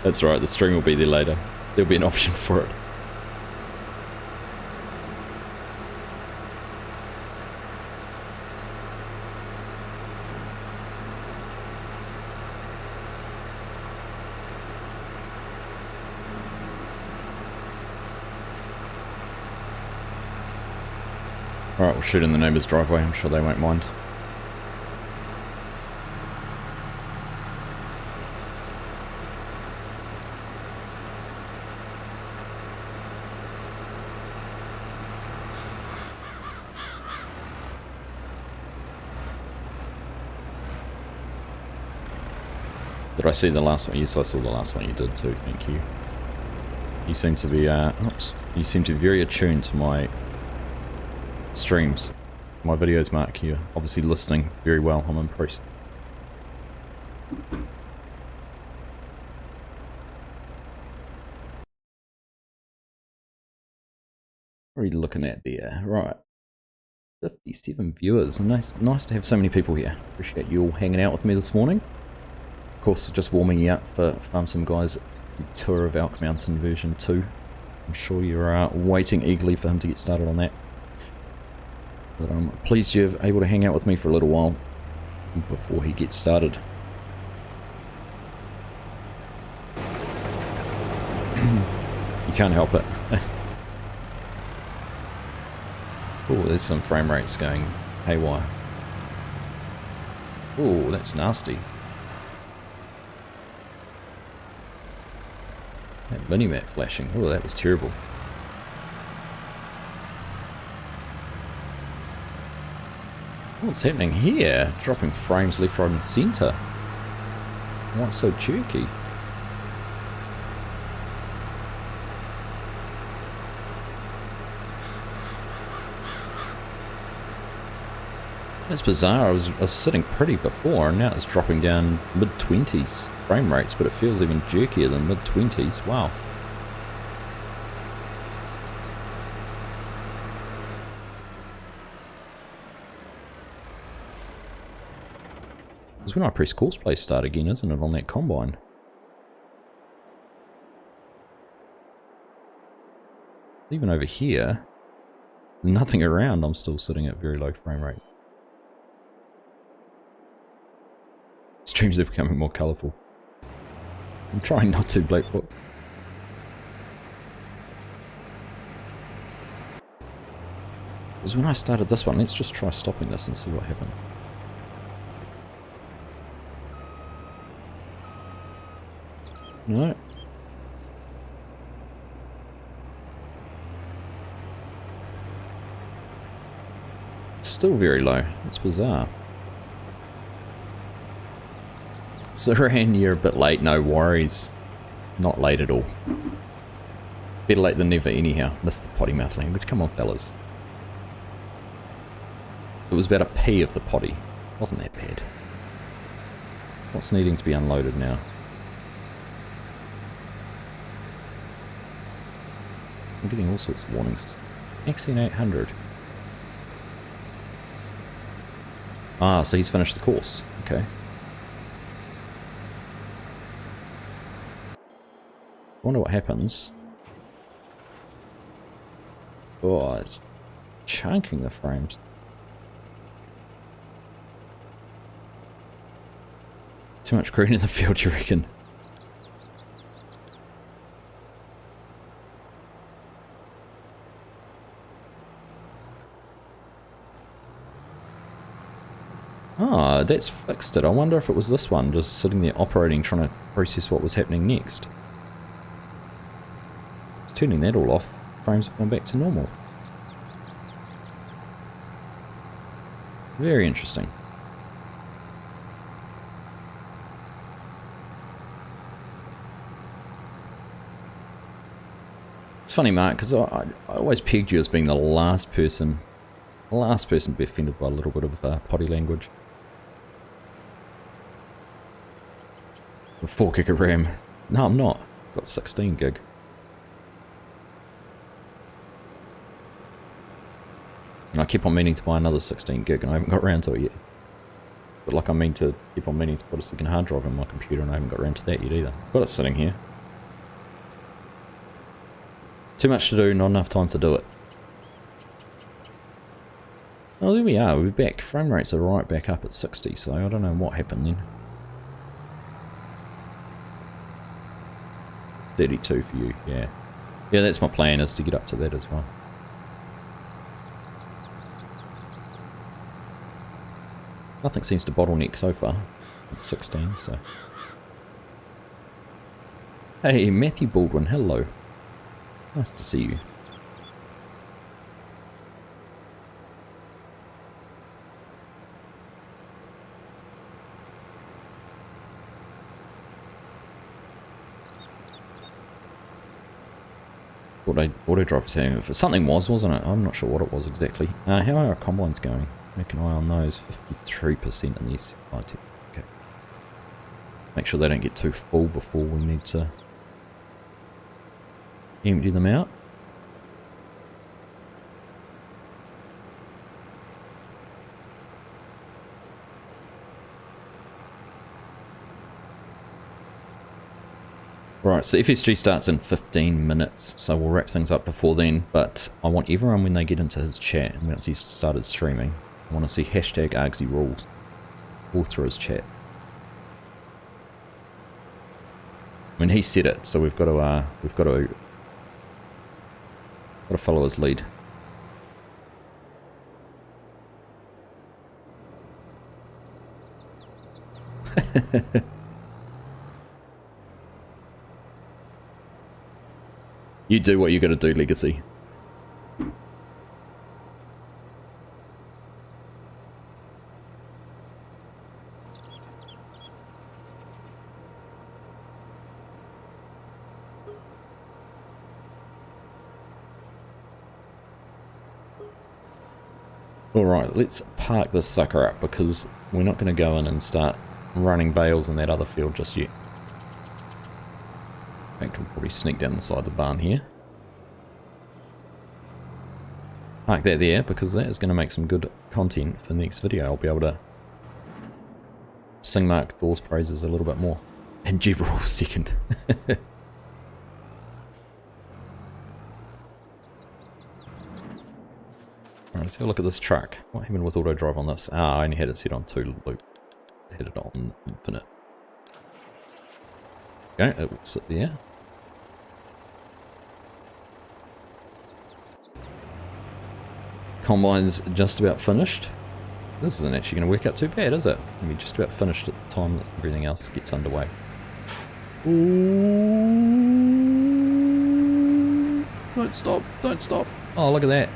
That's right, the string will be there later. There'll be an option for it. Alright, we'll shoot in the neighbour's driveway, I'm sure they won't mind. Did I see the last one? Yes, I saw the last one you did too, thank you. You seem to be, you seem to be very attuned to my streams, my videos, Mark. You're obviously listening very well, I'm impressed. What are you looking at there? Right. 57 viewers. Nice to have so many people here. Appreciate you all hanging out with me this morning. Of course, just warming you up for Farm Sim Guys' tour of Elk Mountain version 2. I'm sure you're waiting eagerly for him to get started on that. But I'm pleased you're able to hang out with me for a little while before he gets started. You can't help it. Oh, there's some frame rates going haywire. Oh, that's nasty. That minimap flashing. Oh, that was terrible. What's happening here? Dropping frames left, right and centre. Why it's so jerky? That's bizarre. I was sitting pretty before and now it's dropping down mid-20s frame rates, but it feels even jerkier than mid-20s. Wow. It's when I press courseplay start again, isn't it, on that combine? Even over here, nothing around, I'm still sitting at very low frame rates. Streams are becoming more colourful. I'm trying not to, Blackbook. Because when I started this one, let's just try stopping this and see what happens. No. Still very low. It's bizarre. Saran, you're a bit late. No worries. Not late at all. Better late than never anyhow. Missed the potty mouth language. Come on, fellas. It was about a P of the potty. Wasn't that bad. What's needing to be unloaded now? I'm getting all sorts of warnings. Maxine 800. Ah, so he's finished the course. Okay. Wonder what happens. Oh, it's chunking the frames. Too much green in the field, you reckon? Ah, that's fixed it. I wonder if it was this one, just sitting there operating, trying to process what was happening next. It's turning that all off. Frames have gone back to normal. Very interesting. It's funny, Mark, because I always pegged you as being the last person to be offended by a little bit of potty language. The 4 gig of RAM. No, I'm not. I've got 16 gig. And I keep on meaning to buy another 16 gig and I haven't got around to it yet. But like I mean to keep on meaning to put a second hard drive in my computer and I haven't got around to that yet either. I've got it sitting here. Too much to do, not enough time to do it. Oh, there we are, we're back. Frame rates are right back up at 60, so I don't know what happened then. 32 for you, yeah. Yeah, that's my plan, is to get up to that as well. Nothing seems to bottleneck so far. It's 16, so... Hey, Matthew Baldwin, hello. Nice to see you. Auto drive saying if something wasn't it? I'm not sure what it was exactly. How are our combines going? Make an eye on those. 53% in these. Okay. Make sure they don't get too full before we need to empty them out. Right, so FSG starts in 15 minutes, so we'll wrap things up before then, but I want everyone when they get into his chat, and once he's started streaming, I want to see hashtag Argsy rules all through his chat. I mean, he said it, so we've got to follow his lead. You do what you gotta do, Legacy. Alright, let's park this sucker up because we're not going to go in and start running bales in that other field just yet. In fact, we'll probably sneak down the side of the barn here. Park that there because that is going to make some good content for the next video. I'll be able to sing Mark Thor's praises a little bit more. And Jebril second. Alright, let's have a look at this truck. What happened with auto drive on this? Ah, I only had it set on 2 loop. I had it on infinite. Okay, it will sit there. Combine's just about finished. This isn't actually going to work out too bad, is it? It'll be just about finished at the time that everything else gets underway. Ooh. Don't stop, don't stop. Oh, look at that.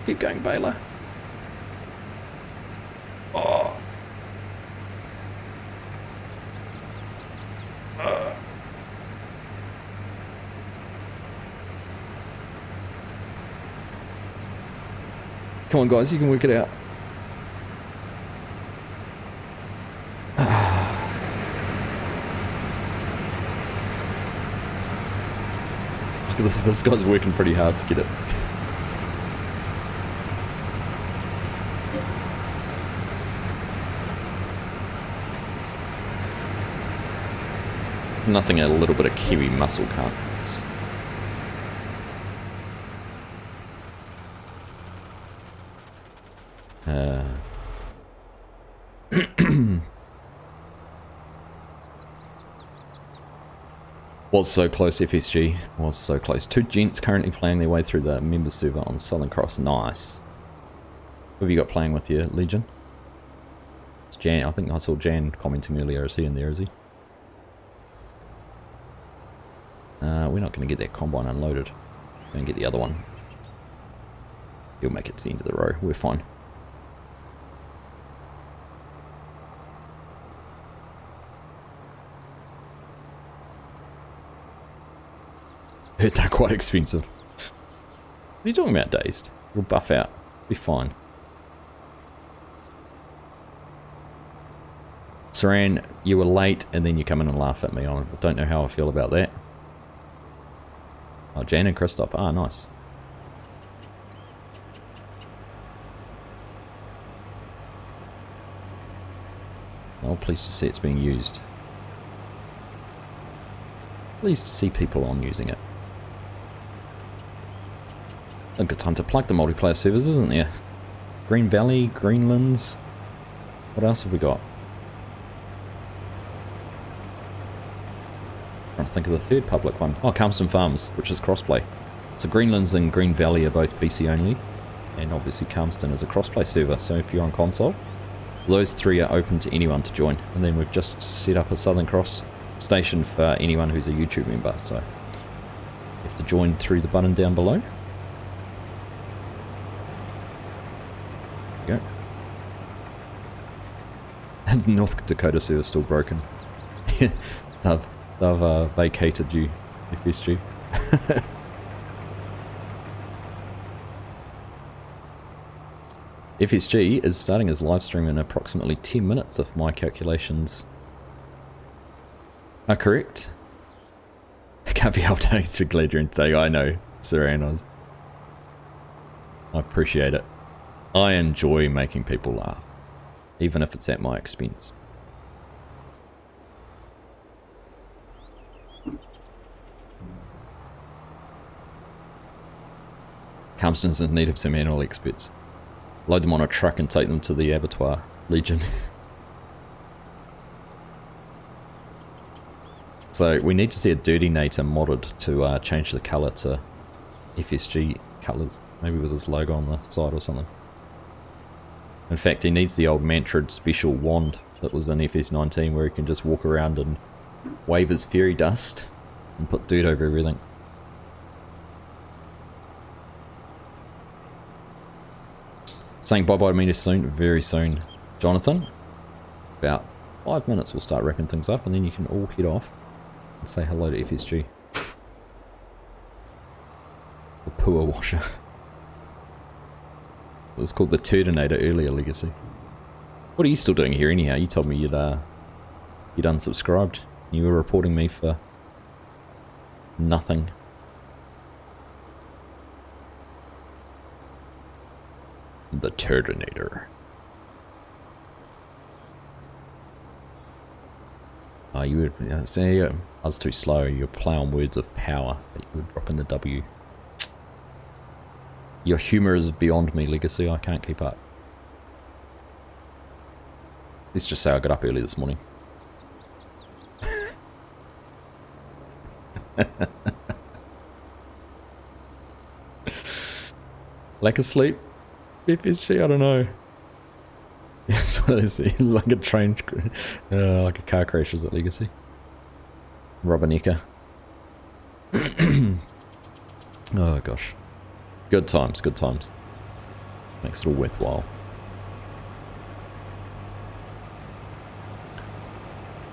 Keep going, Bale. Oh. Come on, guys, you can work it out. Look at this guy's working pretty hard to get it. Nothing a little bit of Kiwi muscle can't fix. Was so close, FSG. Was so close. 2 gents currently playing their way through the members server on Southern Cross. Nice. Who have you got playing with you, Legion? It's Jan. I think I saw Jan commenting earlier. Is he in there, is he? We're not going to get that combine unloaded. We're going to get the other one. He'll make it to the end of the row. We're fine. They're quite expensive. What are you talking about, Dazed? You'll buff out. Be fine. Saran, you were late and then you come in and laugh at me. I don't know how I feel about that. Oh, Jan and Christoph. Ah, nice. Oh, pleased to see it's being used. Pleased to see people on using it. A good time to plug the multiplayer servers, isn't there? Green Valley, Greenlands. What else have we got? Trying to think of the third public one. Oh, Calmston Farms, which is crossplay. So Greenlands and Green Valley are both BC only, and obviously Calmston is a crossplay server. So if you're on console, those 3 are open to anyone to join. And then we've just set up a Southern Cross station for anyone who's a YouTube member. So you have to join through the button down below. There you go. And the North Dakota server still broken. They've vacated you, FSG. FSG is starting his live stream in approximately 10 minutes if my calculations are correct. I can't be updated, glad you're in today. I know, Seranos. I appreciate it. I enjoy making people laugh, even if it's at my expense. Calmston's in need of some animal experts. Load them on a truck and take them to the abattoir, Legion. So we need to see a Dirty Nator modded to change the colour to FSG colours. Maybe with his logo on the side or something. In fact, he needs the old Mantrid special wand that was in FS19 where he can just walk around and wave his fairy dust and put dirt over everything. Saying bye-bye to me soon, very soon, Jonathan. About 5 minutes we'll start wrapping things up and then you can all head off and say hello to FSG. The Pua Washer. It was called the Turdinator earlier, Legacy. What are you still doing here anyhow? You told me you'd unsubscribed. You were reporting me for nothing. The Turdinator. Oh, you would say I was too slow. You're playing words of power, but you would drop in the W. Your humour is beyond me, Legacy. I can't keep up. Let's just say I got up early this morning. Lack of sleep? FSG? I don't know. It's one of those things, like a train, like a car crash is at Legacy. Rubbernecker. Oh gosh. Good times, good times. Makes it all worthwhile.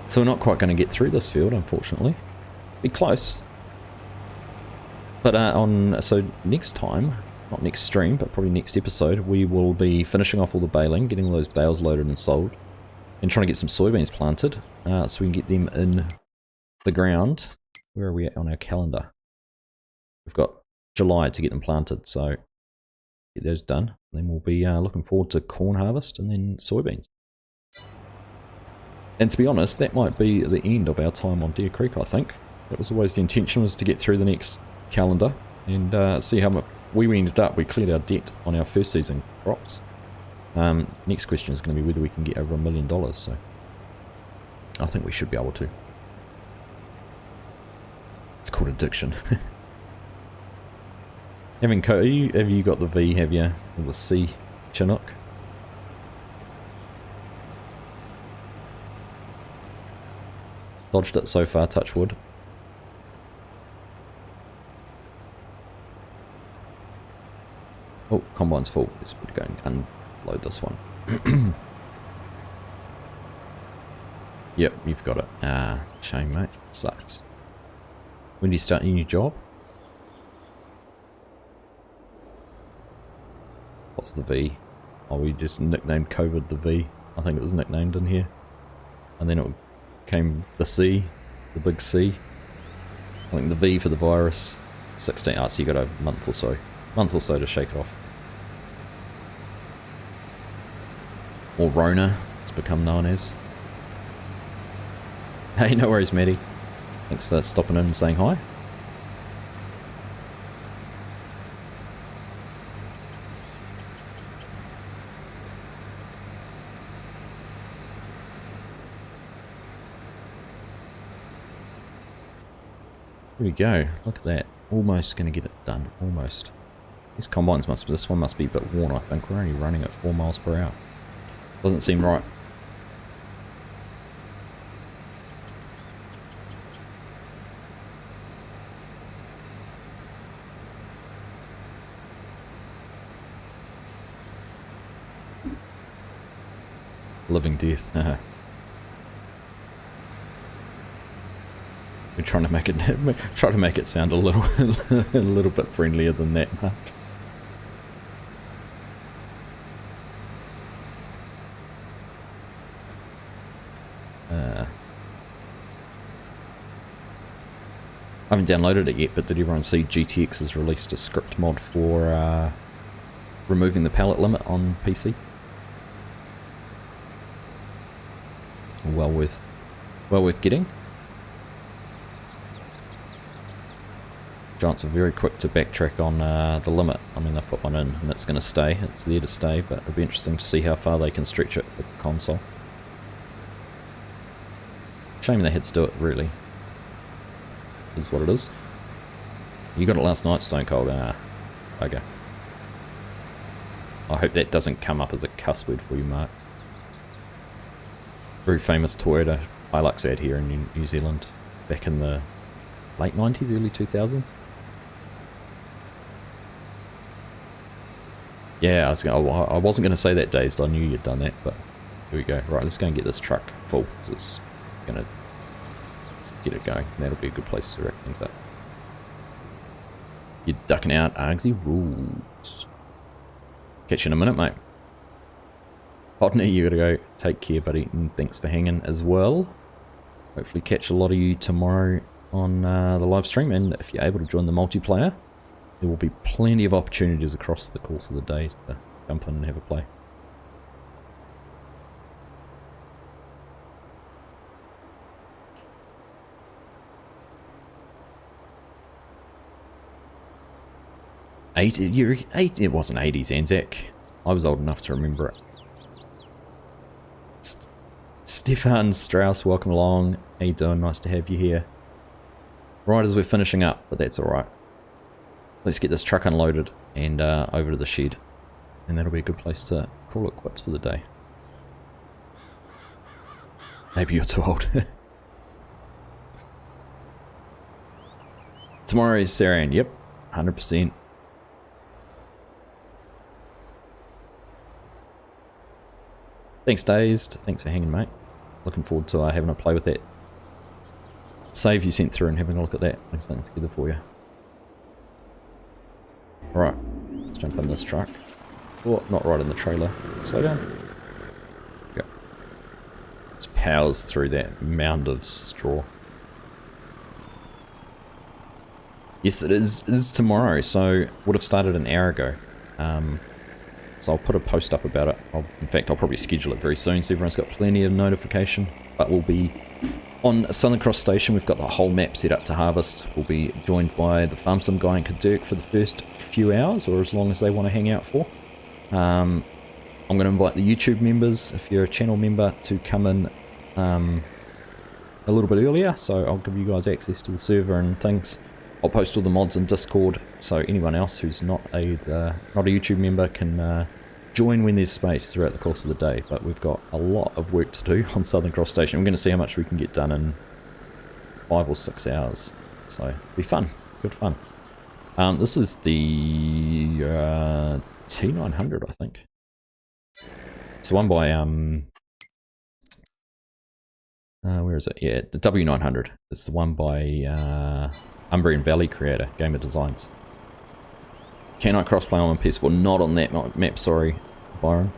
So we're not quite going to get through this field, unfortunately. Be close. But so next time, not next stream, but probably next episode, we will be finishing off all the baling, getting all those bales loaded and sold, and trying to get some soybeans planted, so we can get them in the ground. Where are we at on our calendar? We've got July to get them planted, so get those done. And then we'll be looking forward to corn harvest and then soybeans. And to be honest, that might be the end of our time on Deer Creek, I think. That was always the intention, was to get through the next calendar and see how much we ended up. We cleared our debt on our first season crops. Next question is going to be whether we can get over $1 million, so I think we should be able to. It's called addiction. Have you got the V, have you? Or the C, Chinook? Dodged it so far, touch wood. Oh, combine's full. Let's go and unload this one. Yep, you've got it. Ah, shame, mate. Sucks. When do you start your new job? What's the V? Oh, we just nicknamed COVID the V. I think it was nicknamed in here. And then it came the C, the big C. I think the V for the virus. 16. Oh, so you got a month or so. To shake it off. Or Rona, it's become known as. Hey, no worries, Maddie. Thanks for stopping in and saying hi. Here we go. Look at that. Almost going to get it done. Almost. These combines must be, this one must be a bit worn, I think. We're only running at 4 miles per hour. Doesn't seem right. Living death. We're trying to make it sound a little bit friendlier than that, Mark. I haven't downloaded it yet, but did everyone see GTX has released a script mod for removing the pallet limit on PC? Well worth getting. Giants are very quick to backtrack on the limit. I mean, they've put one in and it's going to stay. It's there to stay, but it'll be interesting to see how far they can stretch it for the console. Shame they had to do it, really. Is what it is. You got it last night, Stone Cold. Okay. I hope that doesn't come up as a cuss word for you, Mark. Very famous Toyota Hilux ad here in New Zealand back in the late 90s, early 2000s. Yeah, I wasn't going to say that, Dazed. I knew you'd done that, but here we go. Right, let's go and get this truck full, because it's going to get it going. That'll be a good place to wrap things up. You're ducking out, Argsy rules. Catch you in a minute, mate. Hodney, you gotta go. Take care, buddy, and thanks for hanging as well. Hopefully catch a lot of you tomorrow on the live stream, and if you're able to join the multiplayer, there will be plenty of opportunities across the course of the day to jump in and have a play. It wasn't 80s, Anzac. I was old enough to remember it. Stefan Strauss, welcome along. How you doing? Nice to have you here. Right as we're finishing up, but that's alright. Let's get this truck unloaded and over to the shed. And that'll be a good place to call it quits for the day. Maybe you're too old. Tomorrow is Sarian. Yep, 100%. Thanks, Dazed. Thanks for hanging, mate. Looking forward to having a play with that save you sent through and having a look at that. Putting something together for you. Alright, let's jump in this truck. Oh, not right in the trailer. Slow down. Go. Just powers through that mound of straw. Yes, it is tomorrow, so would have started an hour ago. So I'll put a post up about it. In fact, I'll probably schedule it very soon so everyone's got plenty of notification. But we'll be on Southern Cross Station. We've got the whole map set up to harvest. We'll be joined by the farm sim guy in Kadurk for the first few hours, or as long as they want to hang out for. I'm going to invite the YouTube members, if you're a channel member, to come in a little bit earlier. So I'll give you guys access to the server and things. I'll post all the mods in Discord, so anyone else who's not a YouTube member can join when there's space throughout the course of the day. But we've got a lot of work to do on Southern Cross Station. We're going to see how much we can get done in 5 or 6 hours. So it'll be fun, good fun. This is the T900, I think. It's the one by where is it? Yeah, the W900. It's the one by Umbrian Valley creator, Gamer Designs. Can I crossplay on PS4? Not on that map, sorry, Byron.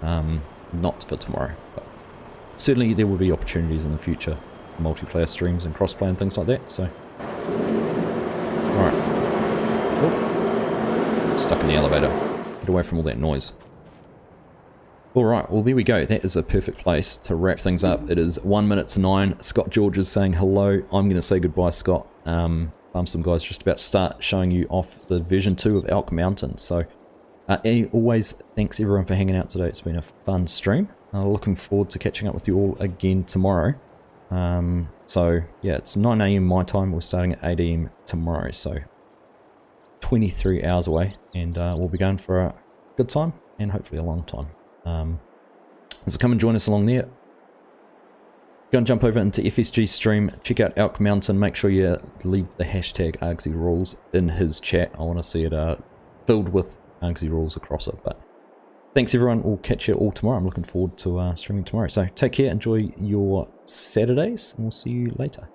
Not for tomorrow, but certainly there will be opportunities in the future for multiplayer streams and crossplay and things like that, so. Alright. Oh. Stuck in the elevator. Get away from all that noise. Alright, well there we go. That is a perfect place to wrap things up. It is 1 minute to 9. Scott George is saying hello. I'm going to say goodbye, Scott. Some guys just about to start showing you off the version 2 of Elk Mountain. So, always thanks everyone for hanging out today. It's been a fun stream. Looking forward to catching up with you all again tomorrow. So, yeah, it's 9 AM my time. We're starting at 8 AM tomorrow. So, 23 hours away. And we'll be going for a good time and hopefully a long time. So come and join us along there. Go and jump over into FSG stream, check out Elk Mountain, make sure you leave the hashtag Argsy rules in his chat. I want to see it filled with Argsy rules across it. But thanks everyone, we'll catch you all tomorrow. I'm looking forward to streaming tomorrow. So take care, enjoy your Saturdays, and we'll see you later.